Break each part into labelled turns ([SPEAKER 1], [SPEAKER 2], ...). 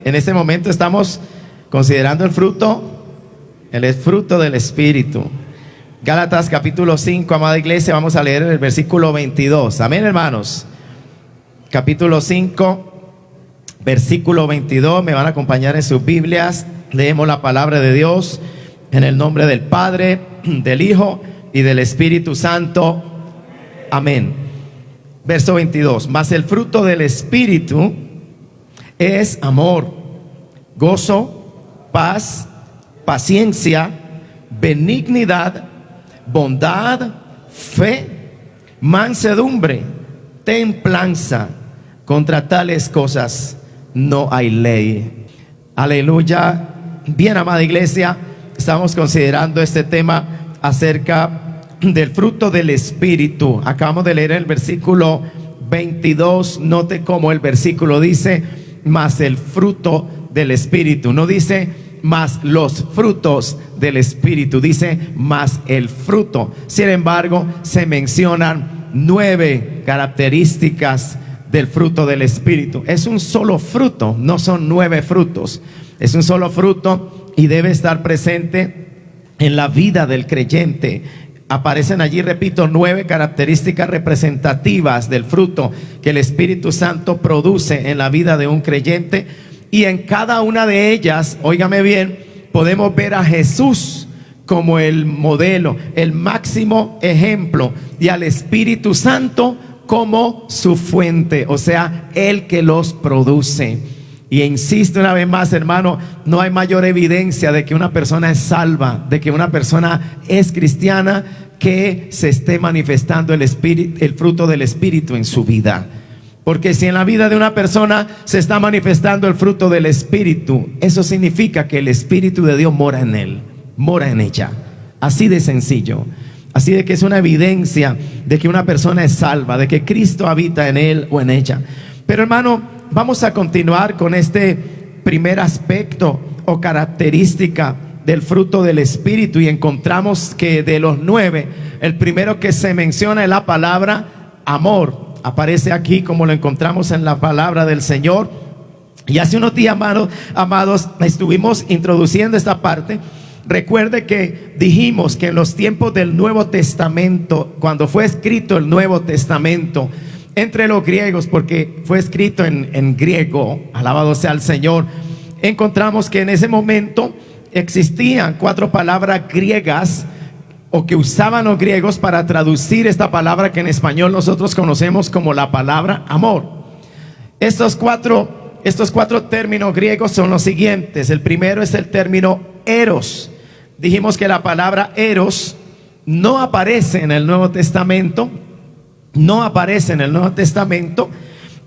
[SPEAKER 1] En este momento estamos considerando el fruto del Espíritu. Gálatas capítulo 5, amada iglesia, vamos a leer el versículo 22. Amén, hermanos. Capítulo 5, versículo 22. Me van a acompañar en sus Biblias. Leemos la palabra de Dios en el nombre del Padre, del Hijo y del Espíritu Santo. Amén. Verso 22. Mas el fruto del Espíritu es amor, gozo, paz, paciencia, benignidad, bondad, fe, mansedumbre, templanza. Contra tales cosas no hay ley. Aleluya. Bien, amada iglesia, estamos considerando este tema acerca del fruto del Espíritu. Acabamos de leer el versículo 22. Note cómo el versículo dice: más el fruto del Espíritu. No dice más los frutos del Espíritu, dice más el fruto. Sin embargo, se mencionan 9 características del fruto del Espíritu. Es un solo fruto, no son 9 frutos. Es un solo fruto y debe estar presente en la vida del creyente. Aparecen allí, repito, 9 características representativas del fruto que el Espíritu Santo produce en la vida de un creyente. Y en cada una de ellas, óigame bien, podemos ver a Jesús como el modelo, el máximo ejemplo, y al Espíritu Santo como su fuente, o sea, el que los produce. Y insisto una vez más, hermano, no hay mayor evidencia de que una persona es salva, de que una persona es cristiana, que se esté manifestando el fruto del Espíritu en su vida. Porque si en la vida de una persona se está manifestando el fruto del Espíritu, eso significa que el Espíritu de Dios mora en él, mora en ella. Así de sencillo. Así de que es una evidencia de que una persona es salva, de que Cristo habita en él o en ella. Pero hermano, vamos a continuar con este primer aspecto o característica del fruto del Espíritu, y encontramos que de los 9, el primero que se menciona es la palabra amor. Aparece aquí como lo encontramos en la palabra del Señor. Y hace unos días, amados, estuvimos introduciendo esta parte. Recuerde que dijimos que en los tiempos del Nuevo Testamento, cuando fue escrito el Nuevo Testamento entre los griegos, porque fue escrito en griego, alabado sea el Señor, encontramos que en ese momento existían 4 palabras griegas, o que usaban los griegos para traducir esta palabra que en español nosotros conocemos como la palabra amor. Estos cuatro términos griegos son los siguientes. El primero es el término eros. Dijimos que la palabra eros no aparece en el Nuevo Testamento,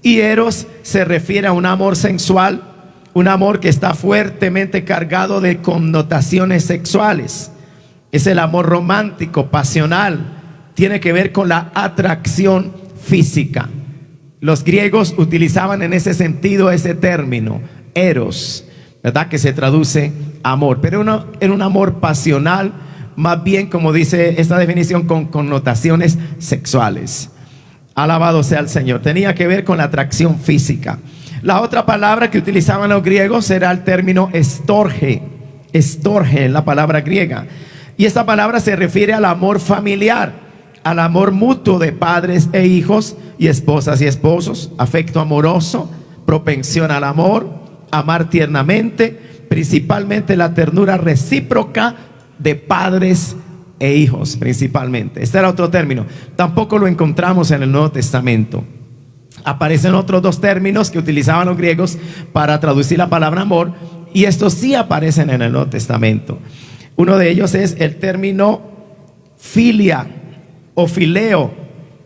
[SPEAKER 1] y eros se refiere a un amor sensual, un amor que está fuertemente cargado de connotaciones sexuales. Es el amor romántico, pasional, tiene que ver con la atracción física. Los griegos utilizaban en ese sentido ese término, eros, ¿verdad? Que se traduce amor, pero era un amor pasional, más bien, como dice esta definición, con connotaciones sexuales. Alabado sea el Señor. Tenía que ver con la atracción física. La otra palabra que utilizaban los griegos era el término estorge. Estorge es la palabra griega. Y esta palabra se refiere al amor familiar, al amor mutuo de padres e hijos, y esposas y esposos, afecto amoroso, propensión al amor, amar tiernamente, principalmente la ternura recíproca de padres e hijos, principalmente. Este era otro término. Tampoco lo encontramos en el Nuevo Testamento. Aparecen otros 2 términos que utilizaban los griegos para traducir la palabra amor, y estos sí aparecen en el Nuevo Testamento. Uno de ellos es el término filia o fileo.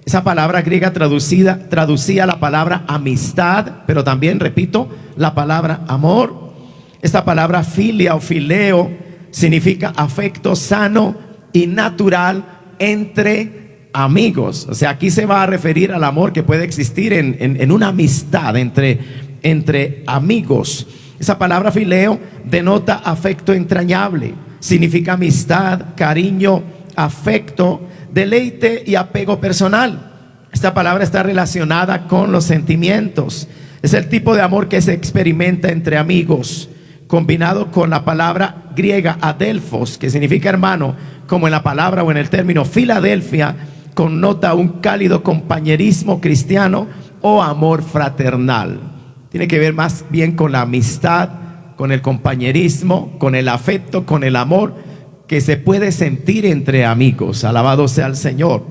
[SPEAKER 1] Esa palabra griega traducía la palabra amistad, pero también, repito, la palabra amor. Esta palabra filia o fileo significa afecto sano y natural entre amigos. O sea, aquí se va a referir al amor que puede existir en una amistad entre amigos. Esa palabra fileo denota afecto entrañable. Significa amistad, cariño, afecto, deleite y apego personal. Esta palabra está relacionada con los sentimientos, Es el tipo de amor que se experimenta entre amigos, combinado con la palabra griega adelphos, que significa hermano, como en la palabra o en el término Filadelfia, connota un cálido compañerismo cristiano o amor fraternal. Tiene que ver más bien con la amistad, con el compañerismo, con el afecto, con el amor que se puede sentir entre amigos. Alabado sea el Señor.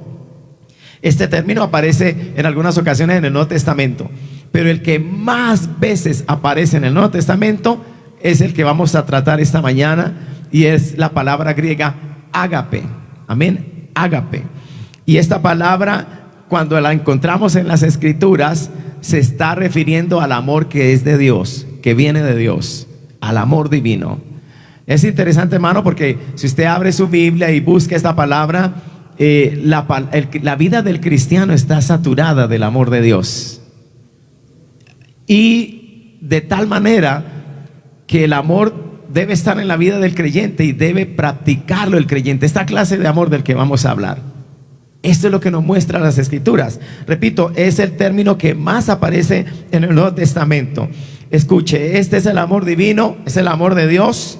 [SPEAKER 1] Este término aparece en algunas ocasiones en el Nuevo Testamento, pero el que más veces aparece en el Nuevo Testamento es el que vamos a tratar esta mañana, y es la palabra griega ágape. Amén, ágape. Y esta palabra, cuando la encontramos en las Escrituras, se está refiriendo al amor que es de Dios, que viene de Dios, al amor divino. Es interesante, hermano, porque si usted abre su Biblia y busca esta palabra, la vida del cristiano está saturada del amor de Dios, y de tal manera que el amor debe estar en la vida del creyente y debe practicarlo el creyente. Esta clase de amor del que vamos a hablar, esto es lo que nos muestran las Escrituras. Repito, es el término que más aparece en el Nuevo Testamento. Escuche, este es el amor divino, es el amor de Dios.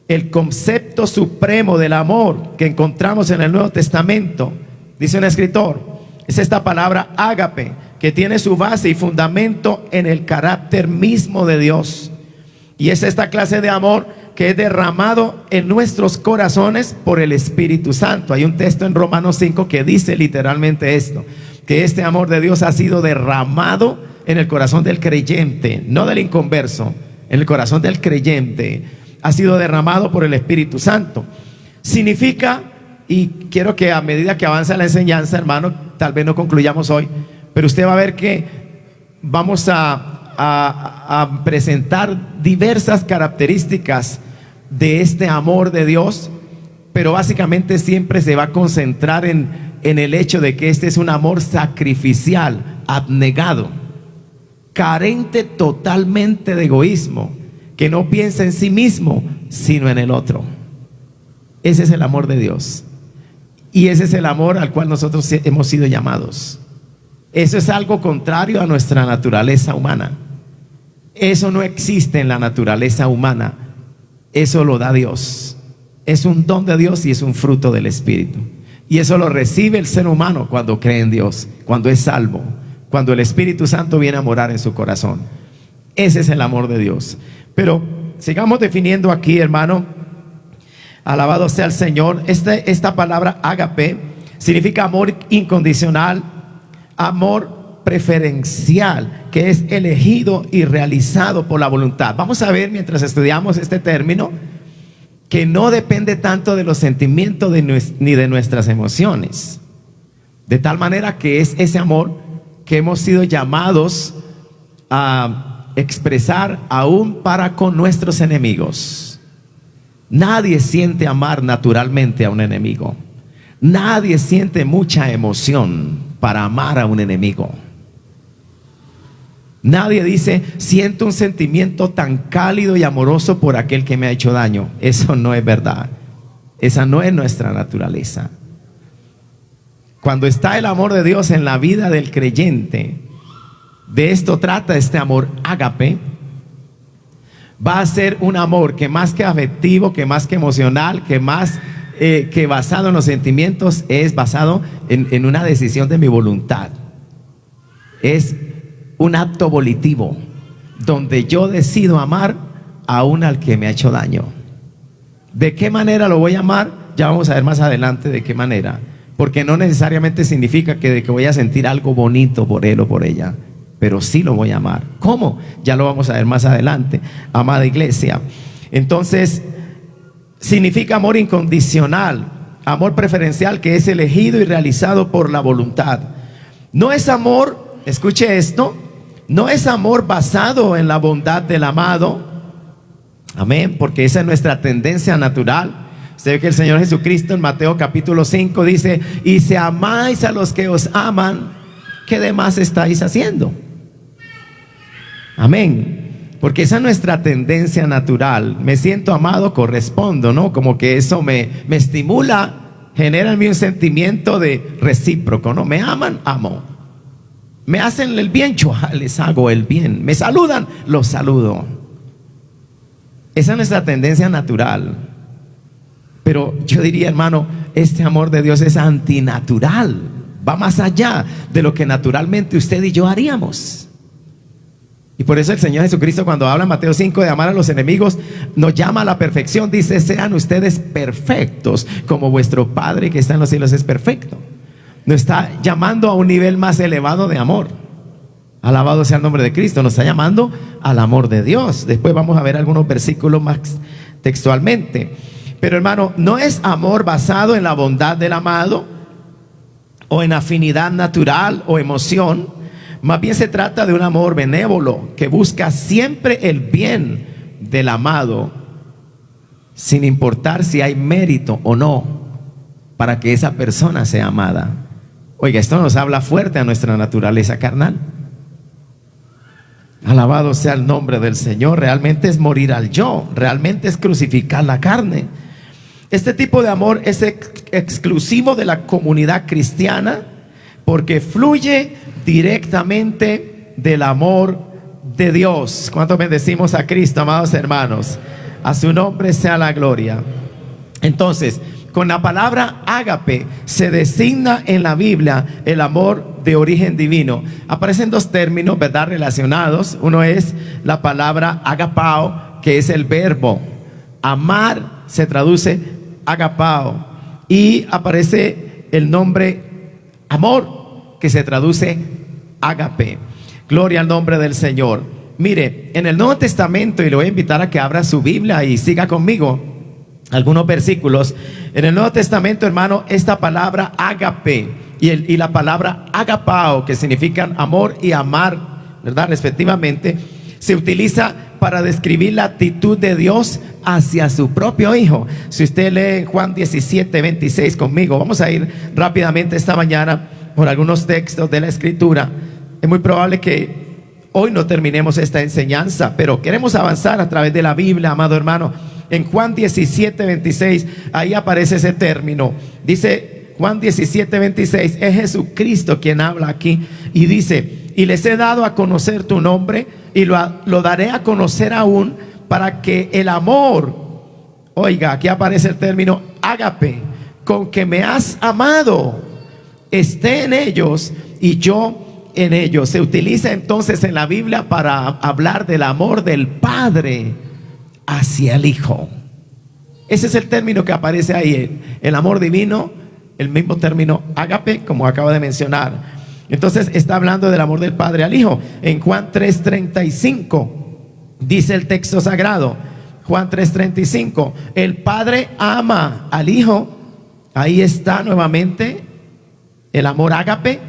[SPEAKER 1] El concepto supremo del amor que encontramos en el Nuevo Testamento, dice un escritor, es esta palabra ágape, que tiene su base y fundamento en el carácter mismo de Dios. Y es esta clase de amor que es derramado en nuestros corazones por el Espíritu Santo. Hay un texto en Romanos 5 que dice literalmente esto, que este amor de Dios ha sido derramado en el corazón del creyente, no del inconverso, en el corazón del creyente. Ha sido derramado por el Espíritu Santo. Significa, y quiero que a medida que avanza la enseñanza, hermano, tal vez no concluyamos hoy, pero usted va a ver que vamos a presentar diversas características de este amor de Dios, pero básicamente siempre se va a concentrar en el hecho de que este es un amor sacrificial, abnegado, carente totalmente de egoísmo, que no piensa en sí mismo, sino en el otro. Ese es el amor de Dios, y ese es el amor al cual nosotros hemos sido llamados. Eso es algo contrario a nuestra naturaleza humana. Eso no existe en la naturaleza humana. Eso lo da Dios. Es un don de Dios y es un fruto del Espíritu. Y eso lo recibe el ser humano cuando cree en Dios, cuando es salvo, cuando el Espíritu Santo viene a morar en su corazón. Ese es el amor de Dios. Pero sigamos definiendo aquí, hermano. Alabado sea el Señor. Esta palabra ágape significa amor incondicional, amor preferencial, que es elegido y realizado por la voluntad. Vamos a ver, mientras estudiamos este término, que no depende tanto de los sentimientos ni de nuestras emociones, de tal manera que es ese amor que hemos sido llamados a expresar aún para con nuestros enemigos. Nadie siente amar naturalmente a un enemigo. Nadie siente mucha emoción para amar a un enemigo. Nadie dice, siento un sentimiento tan cálido y amoroso por aquel que me ha hecho daño. Eso no es verdad. Esa no es nuestra naturaleza. Cuando está el amor de Dios en la vida del creyente, de esto trata este amor ágape. Va a ser un amor que más que afectivo, que más que emocional, que más que basado en los sentimientos, es basado en una decisión de mi voluntad. Es un acto volitivo, donde yo decido amar aún al que me ha hecho daño. ¿De qué manera lo voy a amar? Ya vamos a ver más adelante de qué manera, porque no necesariamente significa que voy a sentir algo bonito por él o por ella, pero sí lo voy a amar. ¿Cómo? Ya lo vamos a ver más adelante, amada iglesia. Entonces, significa amor incondicional, amor preferencial, que es elegido y realizado por la voluntad. No es amor, escuche esto, no es amor basado en la bondad del amado. Amén, porque esa es nuestra tendencia natural. Usted ve que el Señor Jesucristo en Mateo capítulo 5 dice: y si amáis a los que os aman, ¿qué demás estáis haciendo? Amén, porque esa es nuestra tendencia natural. Me siento amado, correspondo, ¿no? Como que eso me estimula, genera en mí un sentimiento de recíproco, ¿no? Me aman, amo. Me hacen el bien, yo les hago el bien. Me saludan, los saludo. Esa es nuestra tendencia natural. Pero yo diría, hermano, este amor de Dios es antinatural. Va más allá de lo que naturalmente usted y yo haríamos. Y por eso el Señor Jesucristo, cuando habla en Mateo 5 de amar a los enemigos, nos llama a la perfección. Dice: sean ustedes perfectos como vuestro Padre que está en los cielos es perfecto. Nos está llamando a un nivel más elevado de amor. Alabado sea el nombre de Cristo. Nos está llamando al amor de Dios. Después vamos a ver algunos versículos más textualmente. Pero hermano, no es amor basado en la bondad del amado o en afinidad natural o emoción. Más bien se trata de un amor benévolo que busca siempre el bien del amado, sin importar si hay mérito o no para que esa persona sea amada. Oiga, esto nos habla fuerte a nuestra naturaleza carnal. Alabado sea el nombre del Señor. Realmente es morir al yo, realmente es crucificar la carne. Este tipo de amor es exclusivo de la comunidad cristiana porque fluye directamente del amor de Dios. ¿Cuántos bendecimos a Cristo, amados hermanos? A su nombre sea la gloria. Entonces, con la palabra ágape se designa en la Biblia el amor de origen divino. Aparecen dos términos, ¿verdad?, relacionados. Uno es la palabra agapao, que es el verbo. Amar se traduce agapao. Y aparece el nombre amor, que se traduce ágape. Gloria al nombre del Señor. Mire, en el Nuevo Testamento, y le voy a invitar a que abra su Biblia y siga conmigo algunos versículos. En el Nuevo Testamento, hermano, esta palabra ágape y la palabra agapao, que significan amor y amar, ¿verdad?, respectivamente, se utiliza para describir la actitud de Dios hacia su propio Hijo. Si usted lee Juan 17:26 conmigo, vamos a ir rápidamente esta mañana por algunos textos de la Escritura. Es muy probable que hoy no terminemos esta enseñanza, pero queremos avanzar a través de la Biblia, amado hermano. En Juan 17:26, ahí aparece ese término. Dice Juan 17:26, es Jesucristo quien habla aquí y dice: y les he dado a conocer tu nombre y lo daré a conocer aún, para que el amor, oiga, aquí aparece el término ágape, con que me has amado, esté en ellos y yo en ellos. Se utiliza entonces en la Biblia para hablar del amor del Padre hacia el Hijo. Ese es el término que aparece ahí, el amor divino, el mismo término ágape, como acabo de mencionar. Entonces está hablando del amor del Padre al Hijo. En Juan 3:35 dice el texto sagrado, Juan 3:35, el Padre ama al Hijo. Ahí está nuevamente el amor ágape.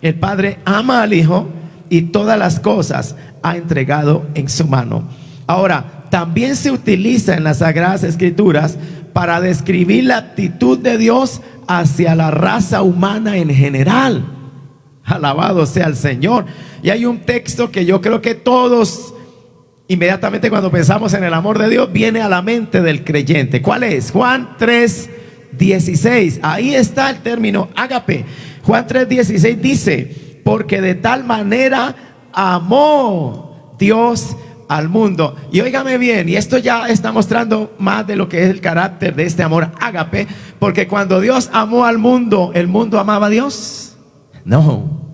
[SPEAKER 1] El Padre ama al Hijo y todas las cosas ha entregado en su mano. Ahora, también se utiliza en las Sagradas Escrituras para describir la actitud de Dios hacia la raza humana en general. Alabado sea el Señor. Y hay un texto que yo creo que todos, inmediatamente cuando pensamos en el amor de Dios, viene a la mente del creyente. ¿Cuál es? Juan 3:16. Ahí está el término ágape. Juan 3:16 dice: porque de tal manera amó Dios al mundo. Y óigame bien, y esto ya está mostrando más de lo que es el carácter de este amor ágape, porque cuando Dios amó al mundo, ¿el mundo amaba a Dios? No,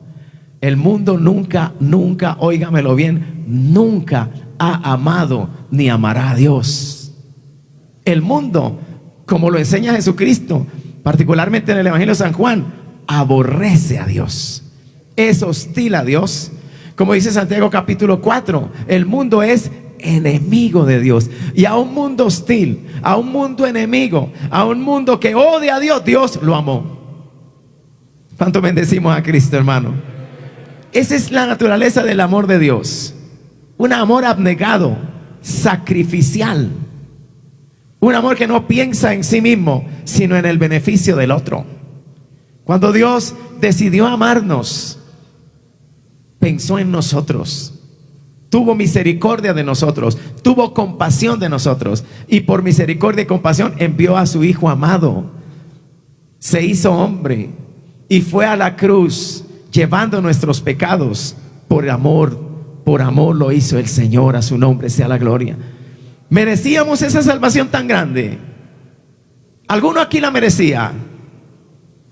[SPEAKER 1] el mundo nunca, óigamelo bien, nunca ha amado ni amará a Dios. El mundo, como lo enseña Jesucristo, particularmente en el Evangelio de San Juan, aborrece a Dios, es hostil a Dios. Como dice Santiago capítulo 4, el mundo es enemigo de Dios. Y a un mundo hostil, a un mundo enemigo, a un mundo que odia a Dios, Dios lo amó. ¿Cuánto bendecimos a Cristo, hermano? Esa es la naturaleza del amor de Dios. Un amor abnegado, sacrificial. Un amor que no piensa en sí mismo, sino en el beneficio del otro. Cuando Dios decidió amarnos, pensó en nosotros, tuvo misericordia de nosotros, tuvo compasión de nosotros, y por misericordia y compasión envió a su Hijo amado. Se hizo hombre y fue a la cruz llevando nuestros pecados. Por amor lo hizo el Señor, a su nombre sea la gloria. ¿Merecíamos esa salvación tan grande? ¿Alguno aquí la merecía?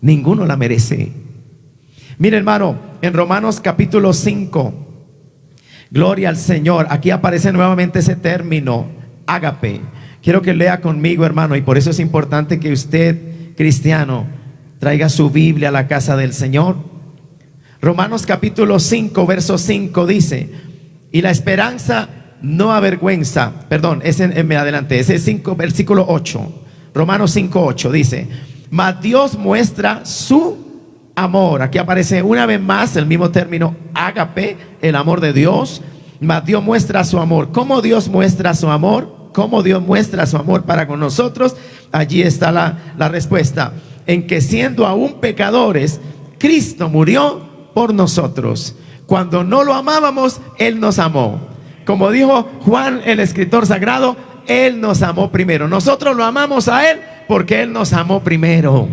[SPEAKER 1] Ninguno la merece. Mire, hermano, en Romanos capítulo 5, gloria al Señor, aquí aparece nuevamente ese término, ágape. Quiero que lea conmigo, hermano, y por eso es importante que usted, cristiano, traiga su Biblia a la casa del Señor. Romanos capítulo 5, verso 5 dice: y la esperanza no avergüenza. Perdón, me adelanté, ese es 5, versículo 8. Romanos 5, 8 dice: mas Dios muestra su amor. Aquí aparece una vez más el mismo término, ágape, el amor de Dios. Mas Dios muestra su amor. ¿Cómo Dios muestra su amor? ¿Cómo Dios muestra su amor para con nosotros? Allí está la respuesta: en que siendo aún pecadores, Cristo murió por nosotros. Cuando no lo amábamos, Él nos amó. Como dijo Juan, el escritor sagrado, Él nos amó primero. Nosotros lo amamos a Él porque Él nos amó primero.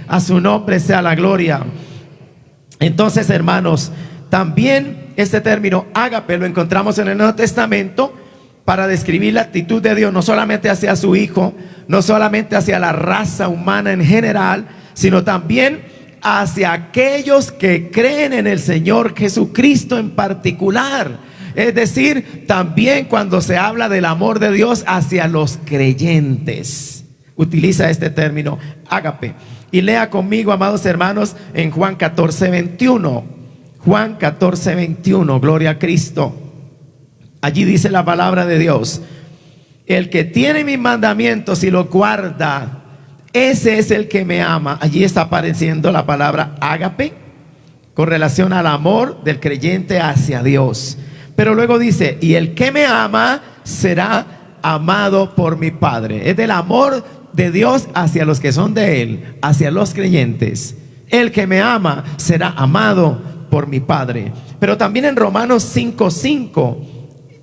[SPEAKER 1] A su nombre sea la gloria. Entonces, hermanos, también este término ágape lo encontramos en el Nuevo Testamento para describir la actitud de Dios, no solamente hacia su Hijo, no solamente hacia la raza humana en general, sino también hacia aquellos que creen en el Señor Jesucristo en particular. Es decir, también cuando se habla del amor de Dios hacia los creyentes, utiliza este término ágape. Y lea conmigo, amados hermanos, en Juan 14, 21. Juan 14, 21, gloria a Cristo. Allí dice la palabra de Dios: el que tiene mis mandamientos y los guarda, ese es el que me ama. Allí está apareciendo la palabra ágape con relación al amor del creyente hacia Dios. Pero luego dice: y el que me ama será amado por mi Padre. Es del amor de Dios hacia los que son de Él, hacia los creyentes. El que me ama será amado por mi Padre. Pero también en Romanos 5:5,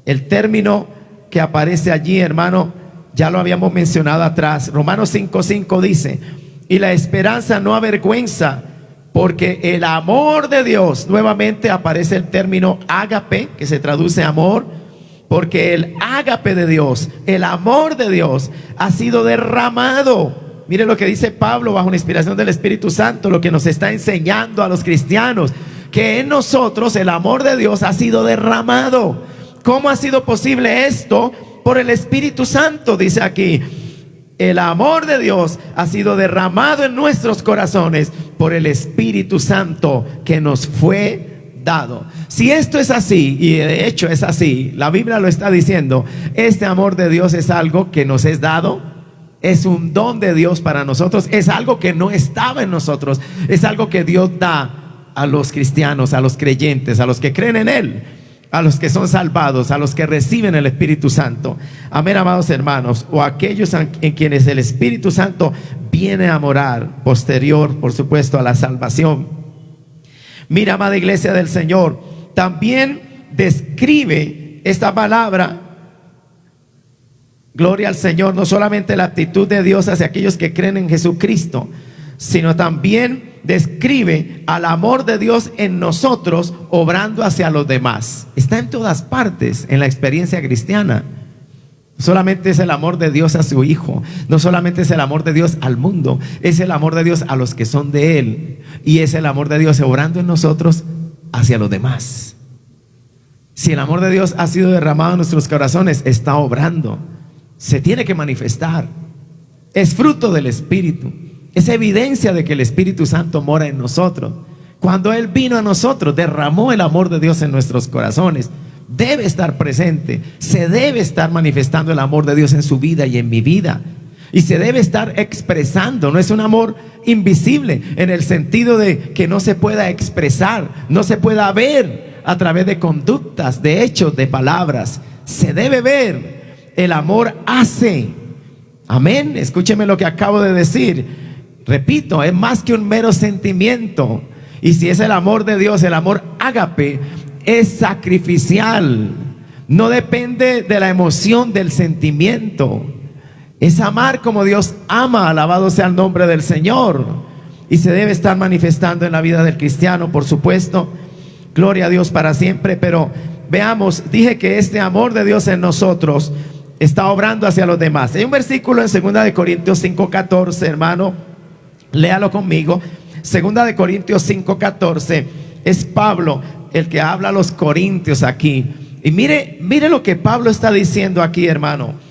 [SPEAKER 1] el término que aparece allí, hermano, ya lo habíamos mencionado atrás. Romanos 5:5 dice: y la esperanza no avergüenza, porque el amor de Dios, nuevamente aparece el término ágape, que se traduce amor, porque el ágape de Dios, el amor de Dios, ha sido derramado. Mire lo que dice Pablo bajo la inspiración del Espíritu Santo, lo que nos está enseñando a los cristianos, que en nosotros el amor de Dios ha sido derramado. ¿Cómo ha sido posible esto? Por el Espíritu Santo, dice aquí. El amor de Dios ha sido derramado en nuestros corazones por el Espíritu Santo que nos fue dado. Si esto es así, y de hecho es así, la Biblia lo está diciendo, este amor de Dios es algo que nos es dado, es un don de Dios para nosotros, es algo que no estaba en nosotros, es algo que Dios da a los cristianos, a los creyentes, a los que creen en Él, a los que son salvados, a los que reciben el Espíritu Santo. Amén, amados hermanos, o aquellos en quienes el Espíritu Santo viene a morar, posterior, por supuesto, a la salvación. Mira, amada iglesia del Señor, también describe esta palabra, gloria al Señor, no solamente la actitud de Dios hacia aquellos que creen en Jesucristo, sino también describe al amor de Dios en nosotros obrando hacia los demás. Está en todas partes en la experiencia cristiana. No solamente es el amor de Dios a su Hijo, no solamente es el amor de Dios al mundo, es el amor de Dios a los que son de Él, y es el amor de Dios obrando en nosotros hacia los demás. Si el amor de Dios ha sido derramado en nuestros corazones, está obrando, se tiene que manifestar, es fruto del Espíritu. Es evidencia de que el Espíritu Santo mora en nosotros. Cuando Él vino a nosotros, derramó el amor de Dios en nuestros corazones. Debe estar presente, se debe estar manifestando el amor de Dios en su vida y en mi vida. Y se debe estar expresando. No es un amor invisible en el sentido de que no se pueda expresar, no se pueda ver a través de conductas, de hechos, de palabras. Se debe ver. El amor hace. Amén. Escúcheme lo que acabo de decir. Repito, es más que un mero sentimiento. Y si es el amor de Dios, el amor ágape es sacrificial. No depende de la emoción, del sentimiento. Es amar como Dios ama, alabado sea el nombre del Señor. y se debe estar manifestando en la vida del cristiano, por supuesto. Gloria a Dios para siempre. Pero veamos, dije que este amor de Dios en nosotros está obrando hacia los demás. Hay un versículo en 2 Corintios 5:14, hermano, léalo conmigo. 2 Corintios 5:14, es Pablo el que habla a los corintios aquí. Y mire lo que Pablo está diciendo aquí, hermano.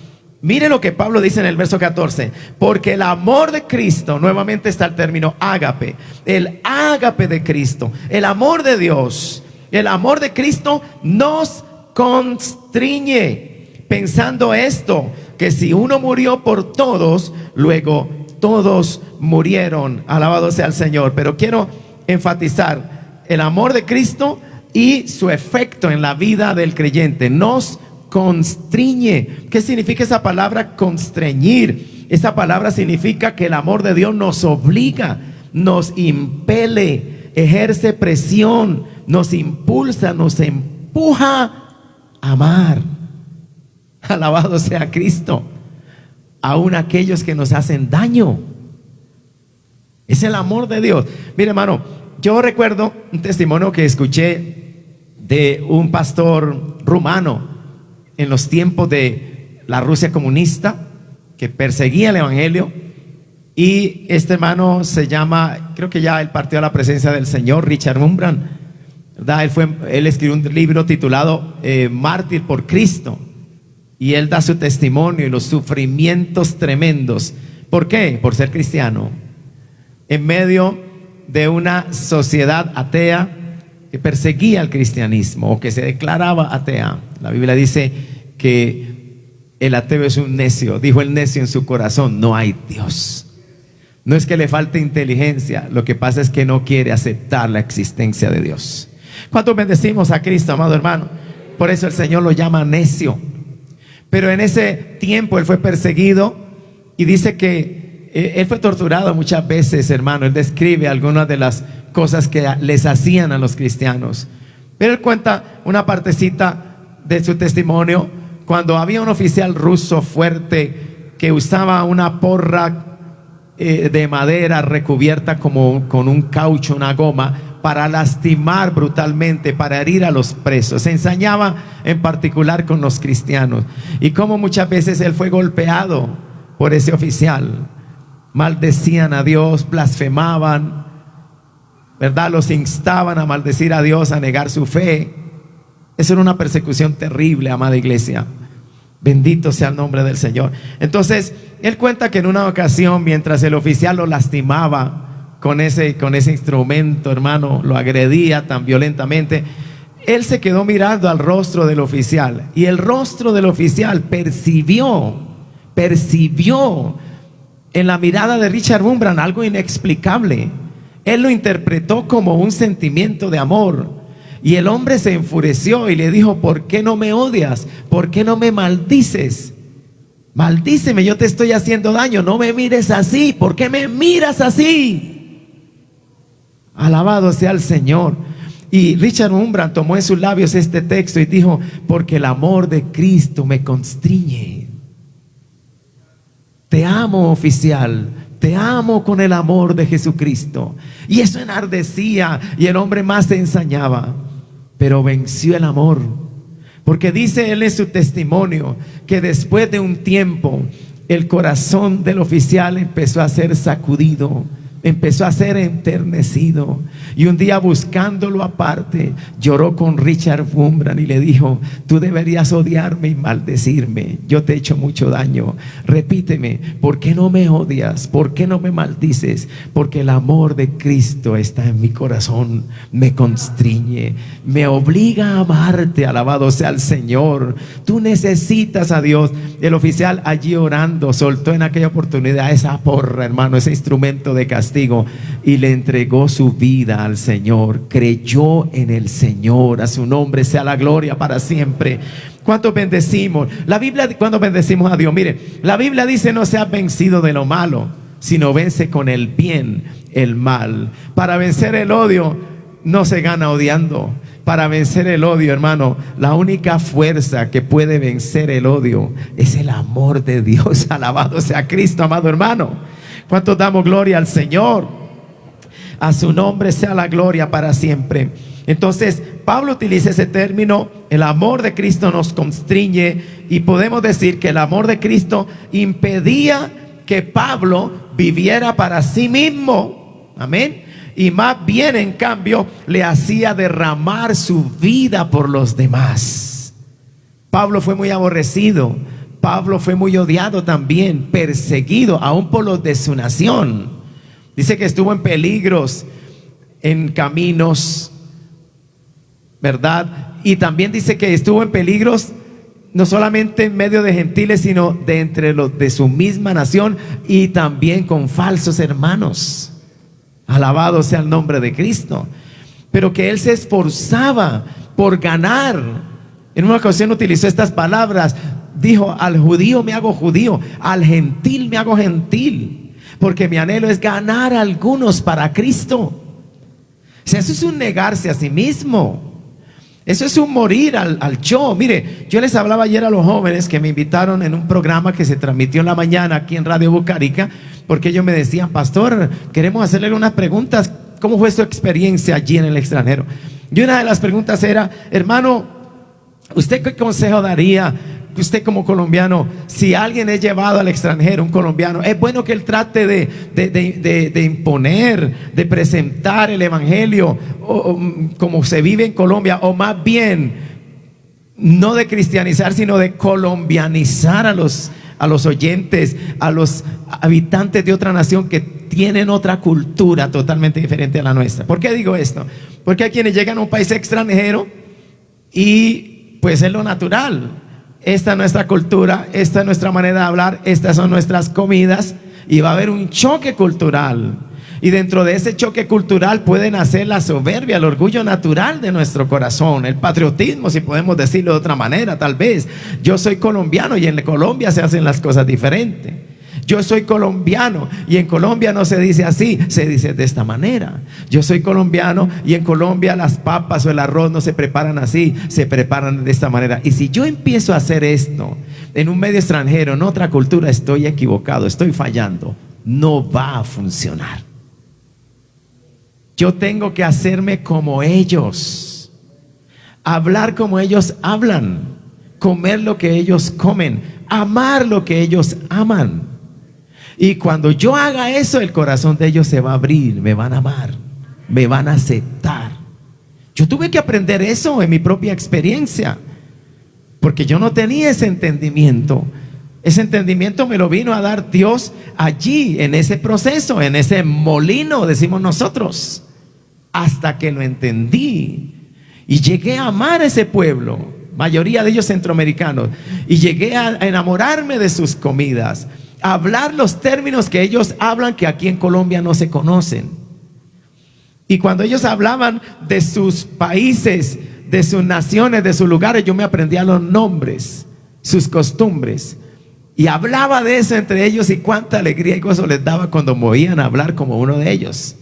[SPEAKER 1] Mire lo que Pablo dice en el verso 14. Porque el amor de Cristo, nuevamente está el término ágape, el ágape de Cristo, el amor de Dios, el amor de Cristo nos constriñe, pensando esto, que si uno murió por todos, luego todos murieron. Alabado sea el Señor. Pero quiero enfatizar el amor de Cristo y su efecto en la vida del creyente. Nos constriñe. ¿Qué significa esa palabra constreñir? Esa palabra significa que el amor de Dios nos obliga, nos impele, ejerce presión, nos impulsa, nos empuja a amar. Alabado sea Cristo, aún aquellos que nos hacen daño. Es el amor de Dios. Mire, hermano, yo recuerdo un testimonio que escuché de un pastor rumano en los tiempos de la Rusia comunista, que perseguía el evangelio. Y este hermano se llama, creo que ya él partió a la presencia del Señor, Richard Wurmbrand, ¿verdad? Él escribió un libro titulado Mártir por Cristo, y él da su testimonio y los sufrimientos tremendos. ¿Por qué? Por ser cristiano en medio de una sociedad atea que perseguía el cristianismo, o que se declaraba atea. La Biblia dice que el ateo es un necio. Dijo el necio en su corazón: no hay Dios. No es que le falte inteligencia, lo que pasa es que no quiere aceptar la existencia de Dios. ¿Cuántos bendecimos a Cristo, amado hermano? Por eso el Señor lo llama necio. Pero en ese tiempo él fue perseguido, y dice que él fue torturado muchas veces, hermano. Él describe algunas de las cosas que les hacían a los cristianos. Pero él cuenta una partecita de su testimonio, cuando había un oficial ruso fuerte que usaba una porra de madera recubierta como con un caucho, una goma, para lastimar brutalmente, para herir a los presos. Se ensañaba en particular con los cristianos, y como muchas veces él fue golpeado por ese oficial. Maldecían a Dios, blasfemaban, ¿verdad? Los instaban a maldecir a Dios, a negar su fe. Eso era una persecución terrible, amada iglesia. Bendito sea el nombre del Señor. Entonces, él cuenta que en una ocasión, mientras el oficial lo lastimaba con ese instrumento, hermano, lo agredía tan violentamente, él se quedó mirando al rostro del oficial, y el rostro del oficial percibió en la mirada de Richard Wurmbrand algo inexplicable. Él lo interpretó como un sentimiento de amor, y el hombre se enfureció y le dijo: ¿por qué no me odias? ¿Por qué no me maldices? Maldíceme, yo te estoy haciendo daño, no me mires así. ¿Por qué me miras así? Alabado sea el Señor. Y Richard Wurmbrand tomó en sus labios este texto y dijo: porque el amor de Cristo me constriñe. Te amo, oficial, te amo con el amor de Jesucristo. Y eso enardecía, y el hombre más se ensañaba, pero venció el amor. Porque dice él en su testimonio que después de un tiempo el corazón del oficial empezó a ser sacudido, empezó a ser enternecido, y un día, buscándolo aparte, lloró con Richard Wurmbrand y le dijo: tú deberías odiarme y maldecirme, yo te he hecho mucho daño. Repíteme, ¿por qué no me odias? ¿Por qué no me maldices? Porque el amor de Cristo está en mi corazón, me constriñe, me obliga a amarte. Alabado sea el Señor. Tú necesitas a Dios. El oficial, allí orando, soltó en aquella oportunidad esa porra, hermano, ese instrumento de castigo, y le entregó su vida al Señor. Creyó en el Señor. A su nombre sea la gloria para siempre. ¿Cuántos bendecimos? La Biblia, cuando bendecimos a Dios, mire, la Biblia dice: no seas vencido de lo malo, sino vence con el bien el mal. Para vencer el odio no se gana odiando. Para vencer el odio, hermano, la única fuerza que puede vencer el odio es el amor de Dios. Alabado sea Cristo, amado hermano. ¿Cuántos damos gloria al Señor? A su nombre sea la gloria para siempre. Entonces, Pablo utiliza ese término, el amor de Cristo nos constriñe, y podemos decir que el amor de Cristo impedía que Pablo viviera para sí mismo. Amén. Y más bien, en cambio, le hacía derramar su vida por los demás. Pablo fue muy aborrecido. Pablo fue muy odiado también, perseguido, aún por los de su nación. Dice que estuvo en peligros, en caminos, ¿verdad? Y también dice que estuvo en peligros no solamente en medio de gentiles, sino de entre los de su misma nación, y también con falsos hermanos. Alabado sea el nombre de Cristo. Pero que él se esforzaba por ganar. En una ocasión utilizó estas palabras. Dijo: al judío me hago judío, al gentil me hago gentil, porque mi anhelo es ganar a algunos para Cristo. O sea, eso es un negarse a sí mismo. Eso es un morir al yo. Mire, yo les hablaba ayer a los jóvenes que me invitaron en un programa que se transmitió en la mañana aquí en Radio Bucarica, porque ellos me decían: pastor, queremos hacerle unas preguntas. ¿Cómo fue su experiencia allí en el extranjero? Y una de las preguntas era: hermano, ¿usted qué consejo daría? Usted como colombiano, si alguien es llevado al extranjero, un colombiano, es bueno que él trate de imponer, de presentar el evangelio como se vive en Colombia, o más bien no de cristianizar, sino de colombianizar a los oyentes, a los habitantes de otra nación que tienen otra cultura totalmente diferente a la nuestra. ¿Por qué digo esto? Porque hay quienes llegan a un país extranjero y pues es lo natural. Esta es nuestra cultura, esta es nuestra manera de hablar, estas son nuestras comidas, y va a haber un choque cultural. Y dentro de ese choque cultural puede nacer la soberbia, el orgullo natural de nuestro corazón, el patriotismo, si podemos decirlo de otra manera, tal vez. Yo soy colombiano y en Colombia se hacen las cosas diferentes. Yo soy colombiano y en Colombia no se dice así, se dice de esta manera. Yo soy colombiano y en Colombia las papas o el arroz no se preparan así, se preparan de esta manera. Y si yo empiezo a hacer esto en un medio extranjero, en otra cultura, estoy equivocado, estoy fallando. No va a funcionar. Yo tengo que hacerme como ellos, hablar como ellos hablan, comer lo que ellos comen, amar lo que ellos aman. Y cuando yo haga eso, el corazón de ellos se va a abrir, me van a amar, me van a aceptar. Yo tuve que aprender eso en mi propia experiencia, porque yo no tenía ese entendimiento. Ese entendimiento me lo vino a dar Dios allí, en ese proceso, en ese molino, decimos nosotros, hasta que lo entendí. Y llegué a amar a ese pueblo, mayoría de ellos centroamericanos, y llegué a enamorarme de sus comidas, a hablar los términos que ellos hablan, que aquí en Colombia no se conocen. Y cuando ellos hablaban de sus países, de sus naciones, de sus lugares, yo me aprendía los nombres, sus costumbres, y hablaba de eso entre ellos, y cuánta alegría y gozo les daba cuando me oían hablar como uno de ellos.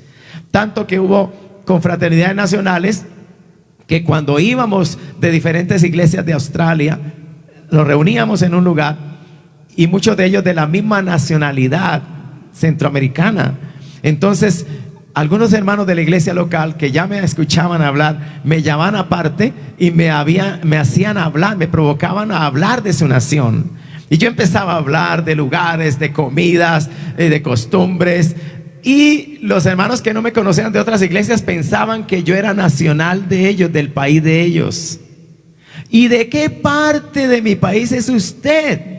[SPEAKER 1] Tanto que hubo confraternidades nacionales que cuando íbamos de diferentes iglesias de Australia, nos reuníamos en un lugar, y muchos de ellos de la misma nacionalidad centroamericana. Entonces algunos hermanos de la iglesia local que ya me escuchaban hablar, me llamaban aparte y me hacían hablar, me provocaban a hablar de su nación. Y yo empezaba a hablar de lugares, de comidas, de costumbres. Y los hermanos que no me conocían de otras iglesias pensaban que yo era nacional de ellos, del país de ellos. ¿Y de qué parte de mi país es usted?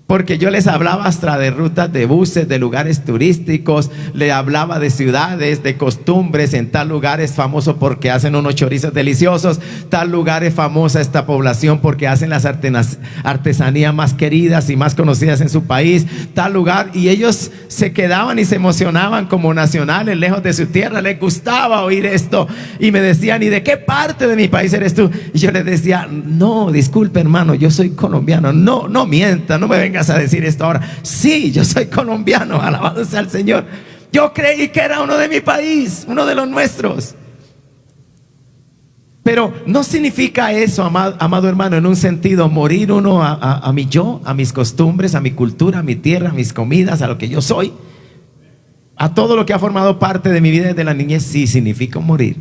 [SPEAKER 1] Porque yo les hablaba hasta de rutas de buses, de lugares turísticos, le hablaba de ciudades, de costumbres. En tal lugar es famoso porque hacen unos chorizos deliciosos, tal lugar es famosa esta población porque hacen las artesanías más queridas y más conocidas en su país, tal lugar. Y ellos se quedaban y se emocionaban como nacionales, lejos de su tierra, les gustaba oír esto y me decían: ¿y de qué parte de mi país eres tú? Y yo les decía: no, disculpe hermano, yo soy colombiano. No mienta, no me vengas a decir esto ahora. Sí, yo soy colombiano, alabado sea el Señor. Yo creí que era uno de mi país, uno de los nuestros. Pero no significa eso, amado hermano, en un sentido, morir uno a mi yo, a mis costumbres, a mi cultura, a mi tierra, a mis comidas, a lo que yo soy. a todo lo que ha formado parte de mi vida desde la niñez, sí, significa un morir.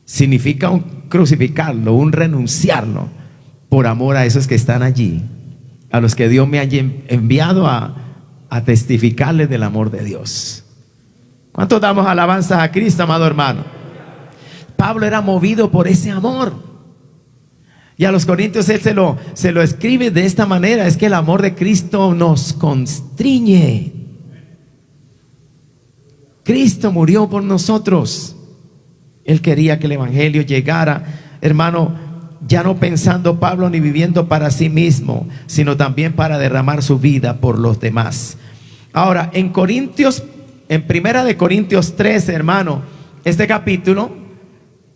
[SPEAKER 1] Significa un crucificarlo, un renunciarlo, por amor a esos que están allí, a los que Dios me haya enviado a testificarles del amor de Dios. ¿Cuántos damos alabanzas a Cristo, amado hermano? Pablo era movido por ese amor. Y a los corintios él se lo escribe de esta manera: es que el amor de Cristo nos constriñe. Cristo murió por nosotros. Él quería que el evangelio llegara, hermano, ya no pensando Pablo ni viviendo para sí mismo, sino también para derramar su vida por los demás. Ahora, en Primera de Corintios 13, hermano, este capítulo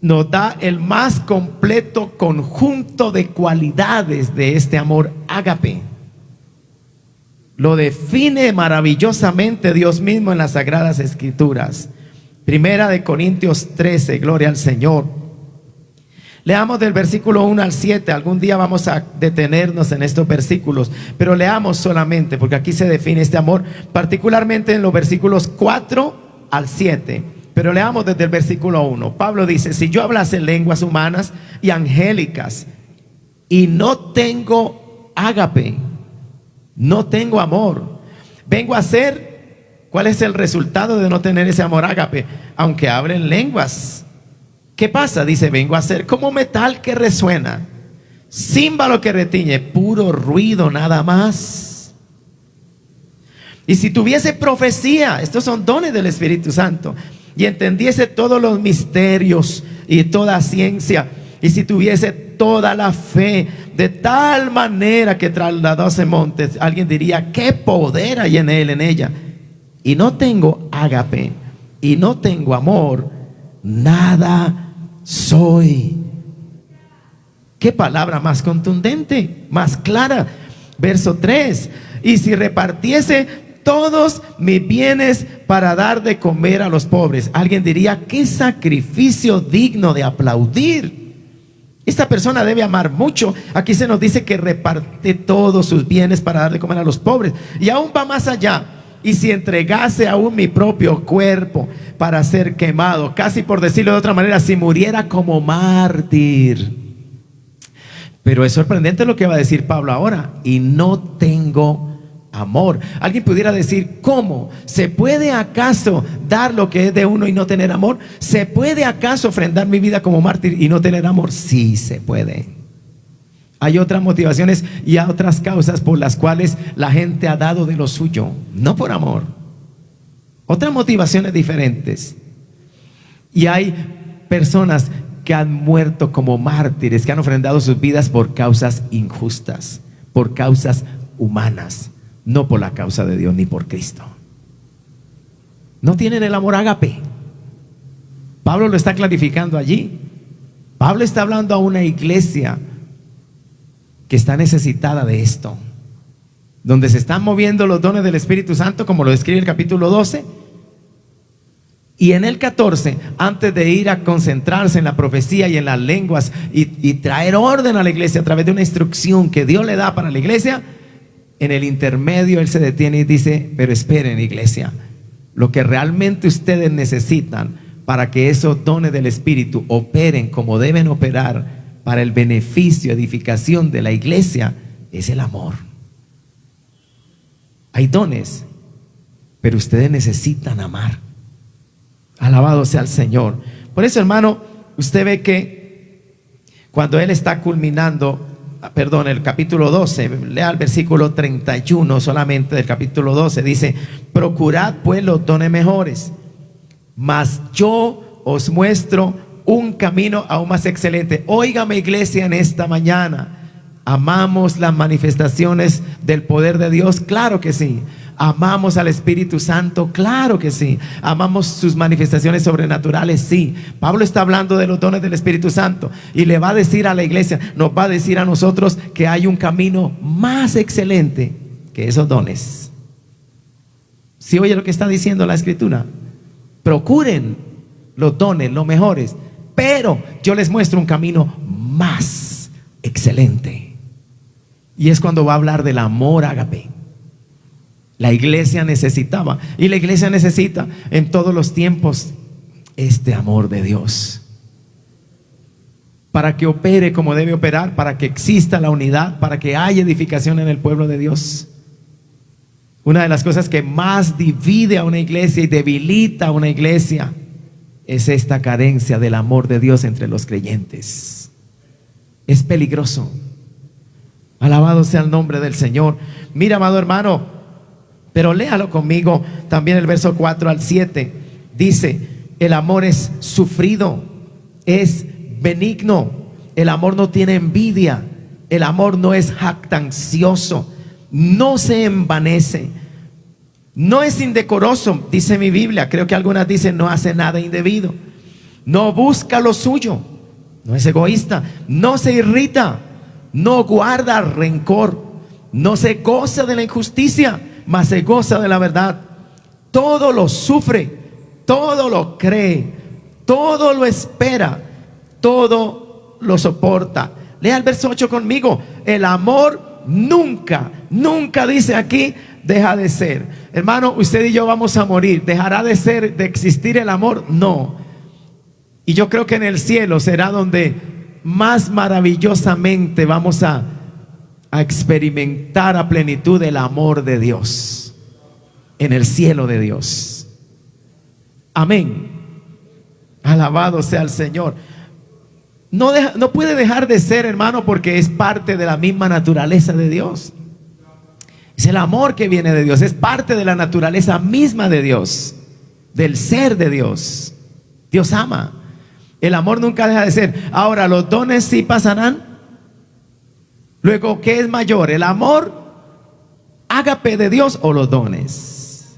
[SPEAKER 1] nos da el más completo conjunto de cualidades de este amor ágape. Lo define maravillosamente Dios mismo en las Sagradas Escrituras. Primera de Corintios 13, gloria al Señor. Leamos del versículo 1 al 7. Algún día vamos a detenernos en estos versículos, pero leamos solamente, porque aquí se define este amor, particularmente en los versículos 4 al 7. Pero leamos desde el versículo 1. Pablo dice: si yo hablase lenguas humanas y angélicas y no tengo ágape, no tengo amor, vengo a ser... ¿Cuál es el resultado de no tener ese amor ágape? Aunque hablen lenguas, ¿qué pasa? Dice: vengo a ser como metal que resuena, címbalo que retiñe, puro ruido nada más. Y si tuviese profecía, estos son dones del Espíritu Santo, y entendiese todos los misterios y toda ciencia, y si tuviese toda la fe, de tal manera que trasladase montes, alguien diría: ¿qué poder hay en él, en ella? Y no tengo ágape y no tengo amor, nada soy. Qué palabra más contundente, más clara. Verso 3: y si repartiese todos mis bienes para dar de comer a los pobres, alguien diría: qué sacrificio digno de aplaudir. Esta persona debe amar mucho. Aquí se nos dice que reparte todos sus bienes para dar de comer a los pobres, y aún va más allá: y si entregase aún mi propio cuerpo para ser quemado, casi por decirlo de otra manera, si muriera como mártir. Pero es sorprendente lo que va a decir Pablo ahora: y no tengo amor. Alguien pudiera decir: ¿cómo? ¿Se puede acaso dar lo que es de uno y no tener amor? ¿Se puede acaso ofrendar mi vida como mártir y no tener amor? Sí, se puede. Hay otras motivaciones y otras causas por las cuales la gente ha dado de lo suyo, no por amor. Otras motivaciones diferentes. Y hay personas que han muerto como mártires, que han ofrendado sus vidas por causas injustas, por causas humanas, no por la causa de Dios ni por Cristo. No tienen el amor ágape. Pablo lo está clarificando allí. Pablo está hablando a una iglesia que está necesitada de esto, donde se están moviendo los dones del Espíritu Santo, como lo describe el capítulo 12. Y en el 14, antes de ir a concentrarse en la profecía y en las lenguas y traer orden a la iglesia a través de una instrucción que Dios le da para la iglesia, en el intermedio él se detiene y dice: pero esperen, iglesia, lo que realmente ustedes necesitan para que esos dones del Espíritu operen como deben operar para el beneficio, edificación de la iglesia, es el amor. Hay dones, pero ustedes necesitan amar. Alabado sea el Señor. Por eso, hermano, usted ve que cuando él está culminando, el capítulo 12, lea el versículo 31 solamente del capítulo 12, dice: procurad pues los dones mejores, mas yo os muestro un camino aún más excelente. Óigame, iglesia, en esta mañana, ¿amamos las manifestaciones del poder de Dios? Claro que sí. ¿Amamos al Espíritu Santo? Claro que sí. ¿Amamos sus manifestaciones sobrenaturales? Sí. Pablo está hablando de los dones del Espíritu Santo y le va a decir a la iglesia, nos va a decir a nosotros que hay un camino más excelente que esos dones. ¿Sí oye lo que está diciendo la Escritura? Procuren los dones, los mejores, pero yo les muestro un camino más excelente. Y es cuando va a hablar del amor ágape. La iglesia necesitaba, y la iglesia necesita en todos los tiempos este amor de Dios, para que opere como debe operar, para que exista la unidad, para que haya edificación en el pueblo de Dios. Una de las cosas que más divide a una iglesia y debilita a una iglesia es esta carencia del amor de Dios entre los creyentes. Es peligroso. Alabado sea el nombre del Señor. Mira, amado hermano, pero léalo conmigo también el verso 4 al 7. Dice: el amor es sufrido, es benigno, el amor no tiene envidia, el amor no es jactancioso, no se envanece, no es indecoroso, dice mi Biblia. Creo que algunas dicen no hace nada indebido, no busca lo suyo, no es egoísta, no se irrita, no guarda rencor, no se goza de la injusticia, mas se goza de la verdad. Todo lo sufre, todo lo cree, todo lo espera, todo lo soporta. Lea el verso 8 conmigo. El amor nunca, nunca, dice aquí, deja de ser. Hermano, usted y yo vamos a morir. ¿Dejará de ser, de existir el amor? No. Y yo creo que en el cielo será donde más maravillosamente vamos a experimentar a plenitud el amor de Dios, en el cielo de Dios. Amén. Alabado sea el Señor. No puede dejar de ser, hermano, porque es parte de la misma naturaleza de Dios. Es el amor que viene de Dios, es parte de la naturaleza misma de Dios, del ser de Dios. Dios ama. El amor nunca deja de ser. Ahora, los dones sí pasarán. Luego, ¿qué es mayor? ¿El amor ágape de Dios o los dones?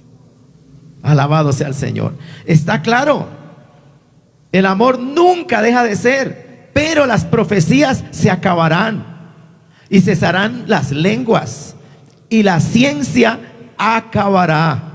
[SPEAKER 1] Alabado sea el Señor. Está claro. El amor nunca deja de ser, pero las profecías se acabarán y cesarán las lenguas y la ciencia acabará.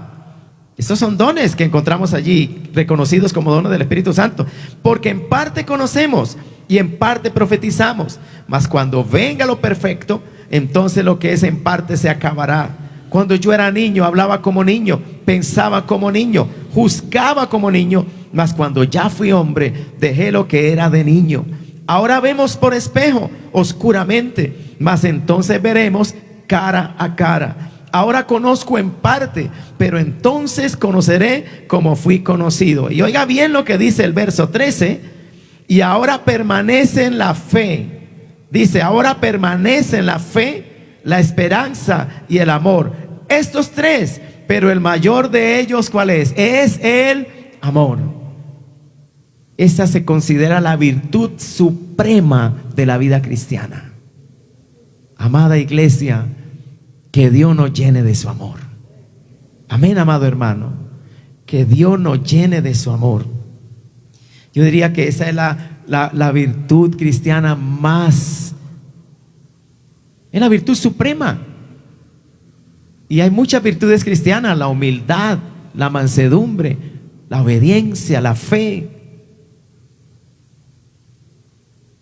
[SPEAKER 1] Estos son dones que encontramos allí, reconocidos como dones del Espíritu Santo, porque en parte conocemos y en parte profetizamos, mas cuando venga lo perfecto, entonces lo que es en parte se acabará. Cuando yo era niño, hablaba como niño, pensaba como niño, juzgaba como niño, mas cuando ya fui hombre, dejé lo que era de niño. Ahora vemos por espejo, oscuramente, mas entonces veremos cara a cara. Ahora conozco en parte, pero entonces conoceré como fui conocido. Y oiga bien lo que dice el verso 13. Y ahora permanece en la fe. Dice, ahora permanece en la fe, la esperanza y el amor. Estos tres, pero el mayor de ellos, ¿cuál es? Es el amor. Esta se considera la virtud suprema de la vida cristiana. Amada iglesia, que Dios nos llene de su amor. Amén, amado hermano. Que Dios nos llene de su amor. Yo diría que esa es la virtud cristiana más, es la virtud suprema. Y hay muchas virtudes cristianas: la humildad, la mansedumbre, la obediencia, la fe.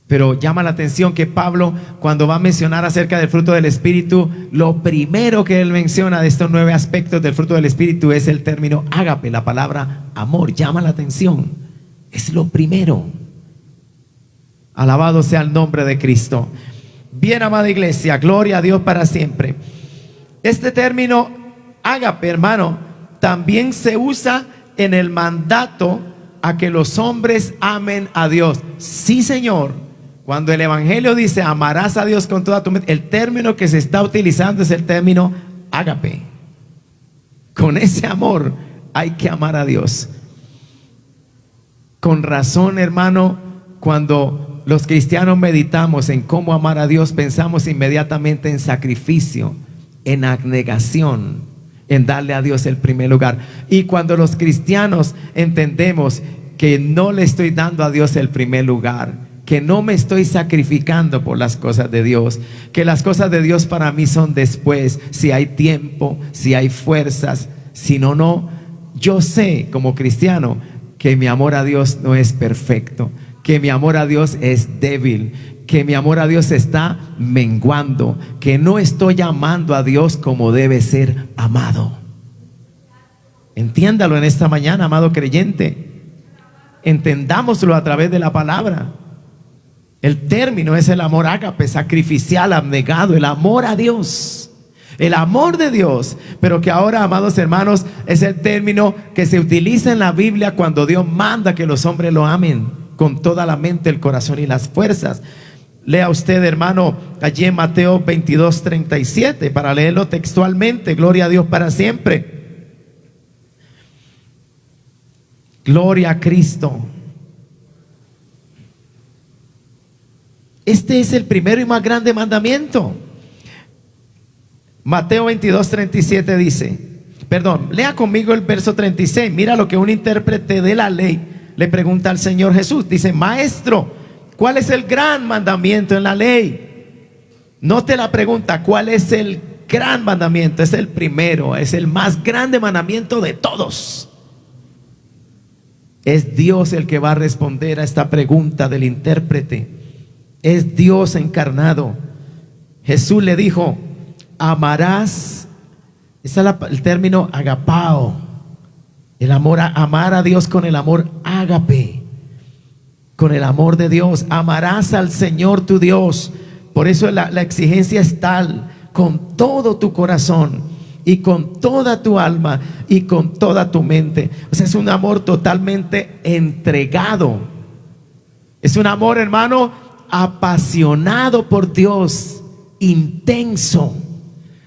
[SPEAKER 1] Pero llama la atención que Pablo, cuando va a mencionar acerca del fruto del Espíritu, lo primero que él menciona de estos 9 aspectos del fruto del Espíritu es el término ágape, la palabra amor. Llama la atención, es lo primero. Alabado sea el nombre de Cristo. Bien, amada iglesia, gloria a Dios para siempre. Este término ágape, hermano, también se usa en el mandato a que los hombres amen a Dios. Sí, Señor. Cuando el Evangelio dice amarás a Dios con toda tu mente, el término que se está utilizando es el término ágape. Con ese amor hay que amar a Dios. Con razón, hermano, cuando los cristianos meditamos en cómo amar a Dios, pensamos inmediatamente en sacrificio, en abnegación, en darle a Dios el primer lugar. Y cuando los cristianos entendemos que no le estoy dando a Dios el primer lugar, que no me estoy sacrificando por las cosas de Dios, que las cosas de Dios para mí son después, si hay tiempo, si hay fuerzas, si no, no. Yo sé como cristiano que mi amor a Dios no es perfecto, que mi amor a Dios es débil, que mi amor a Dios está menguando, que no estoy amando a Dios como debe ser amado. Entiéndalo en esta mañana, amado creyente. Entendámoslo a través de la palabra. El término es el amor ágape, sacrificial, abnegado, el amor a Dios, el amor de Dios. Pero que ahora, amados hermanos, es el término que se utiliza en la Biblia cuando Dios manda que los hombres lo amen con toda la mente, el corazón y las fuerzas. Lea usted, hermano, allí en Mateo 22:37, para leerlo textualmente. Gloria a Dios para siempre. Gloria a Cristo. Este es el primero y más grande mandamiento. Mateo 22:37 dice, perdón, lea conmigo el verso 36. Mira lo que un intérprete de la ley le pregunta al Señor Jesús. Dice: Maestro, ¿cuál es el gran mandamiento en la ley? Note la pregunta: ¿cuál es el gran mandamiento? Es el primero, es el más grande mandamiento de todos. Es Dios el que va a responder a esta pregunta del intérprete. Es Dios encarnado. Jesús le dijo: amarás. Ese es el término agapao. El amor, amar a Dios con el amor ágape, con el amor de Dios. Amarás al Señor tu Dios. Por eso la exigencia es tal: con todo tu corazón y con toda tu alma y con toda tu mente. O sea, es un amor totalmente entregado. Es un amor, hermano, apasionado por Dios, intenso,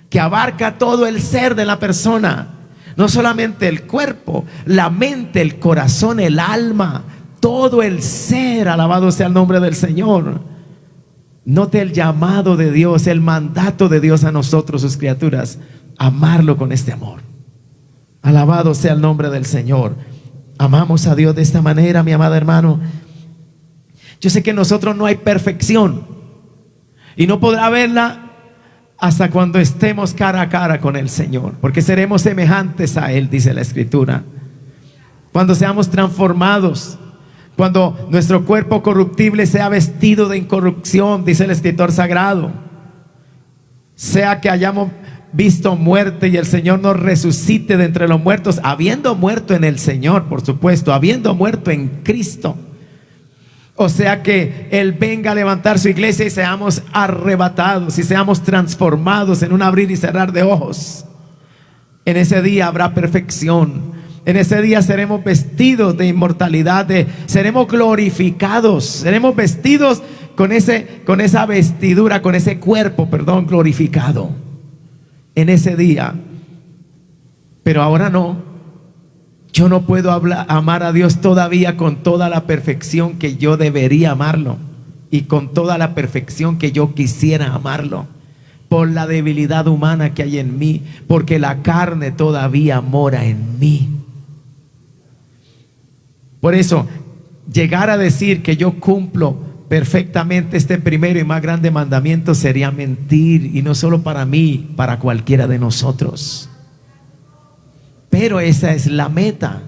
[SPEAKER 1] que abarca todo el ser de la persona. No solamente el cuerpo, la mente, el corazón, el alma, todo el ser. Alabado sea el nombre del Señor. Note el llamado de Dios, el mandato de Dios a nosotros, sus criaturas: amarlo con este amor. Alabado sea el nombre del Señor. Amamos a Dios de esta manera, mi amado hermano. Yo sé que en nosotros no hay perfección, y no podrá verla hasta cuando estemos cara a cara con el Señor, porque seremos semejantes a Él, dice la Escritura. Cuando seamos transformados, cuando nuestro cuerpo corruptible sea vestido de incorrupción, dice el escritor sagrado. Sea que hayamos visto muerte y el Señor nos resucite de entre los muertos, habiendo muerto en el Señor, por supuesto, habiendo muerto en Cristo. O sea que Él venga a levantar su iglesia y seamos arrebatados y seamos transformados en un abrir y cerrar de ojos. En ese día habrá perfección. En ese día seremos vestidos de inmortalidad, seremos glorificados, seremos vestidos con esa vestidura, con ese cuerpo, glorificado. En ese día. Pero ahora no. Yo no puedo amar a Dios todavía con toda la perfección que yo debería amarlo y con toda la perfección que yo quisiera amarlo, por la debilidad humana que hay en mí, porque la carne todavía mora en mí. Por eso, llegar a decir que yo cumplo perfectamente este primero y más grande mandamiento sería mentir, y no solo para mí, para cualquiera de nosotros. Pero esa es la meta,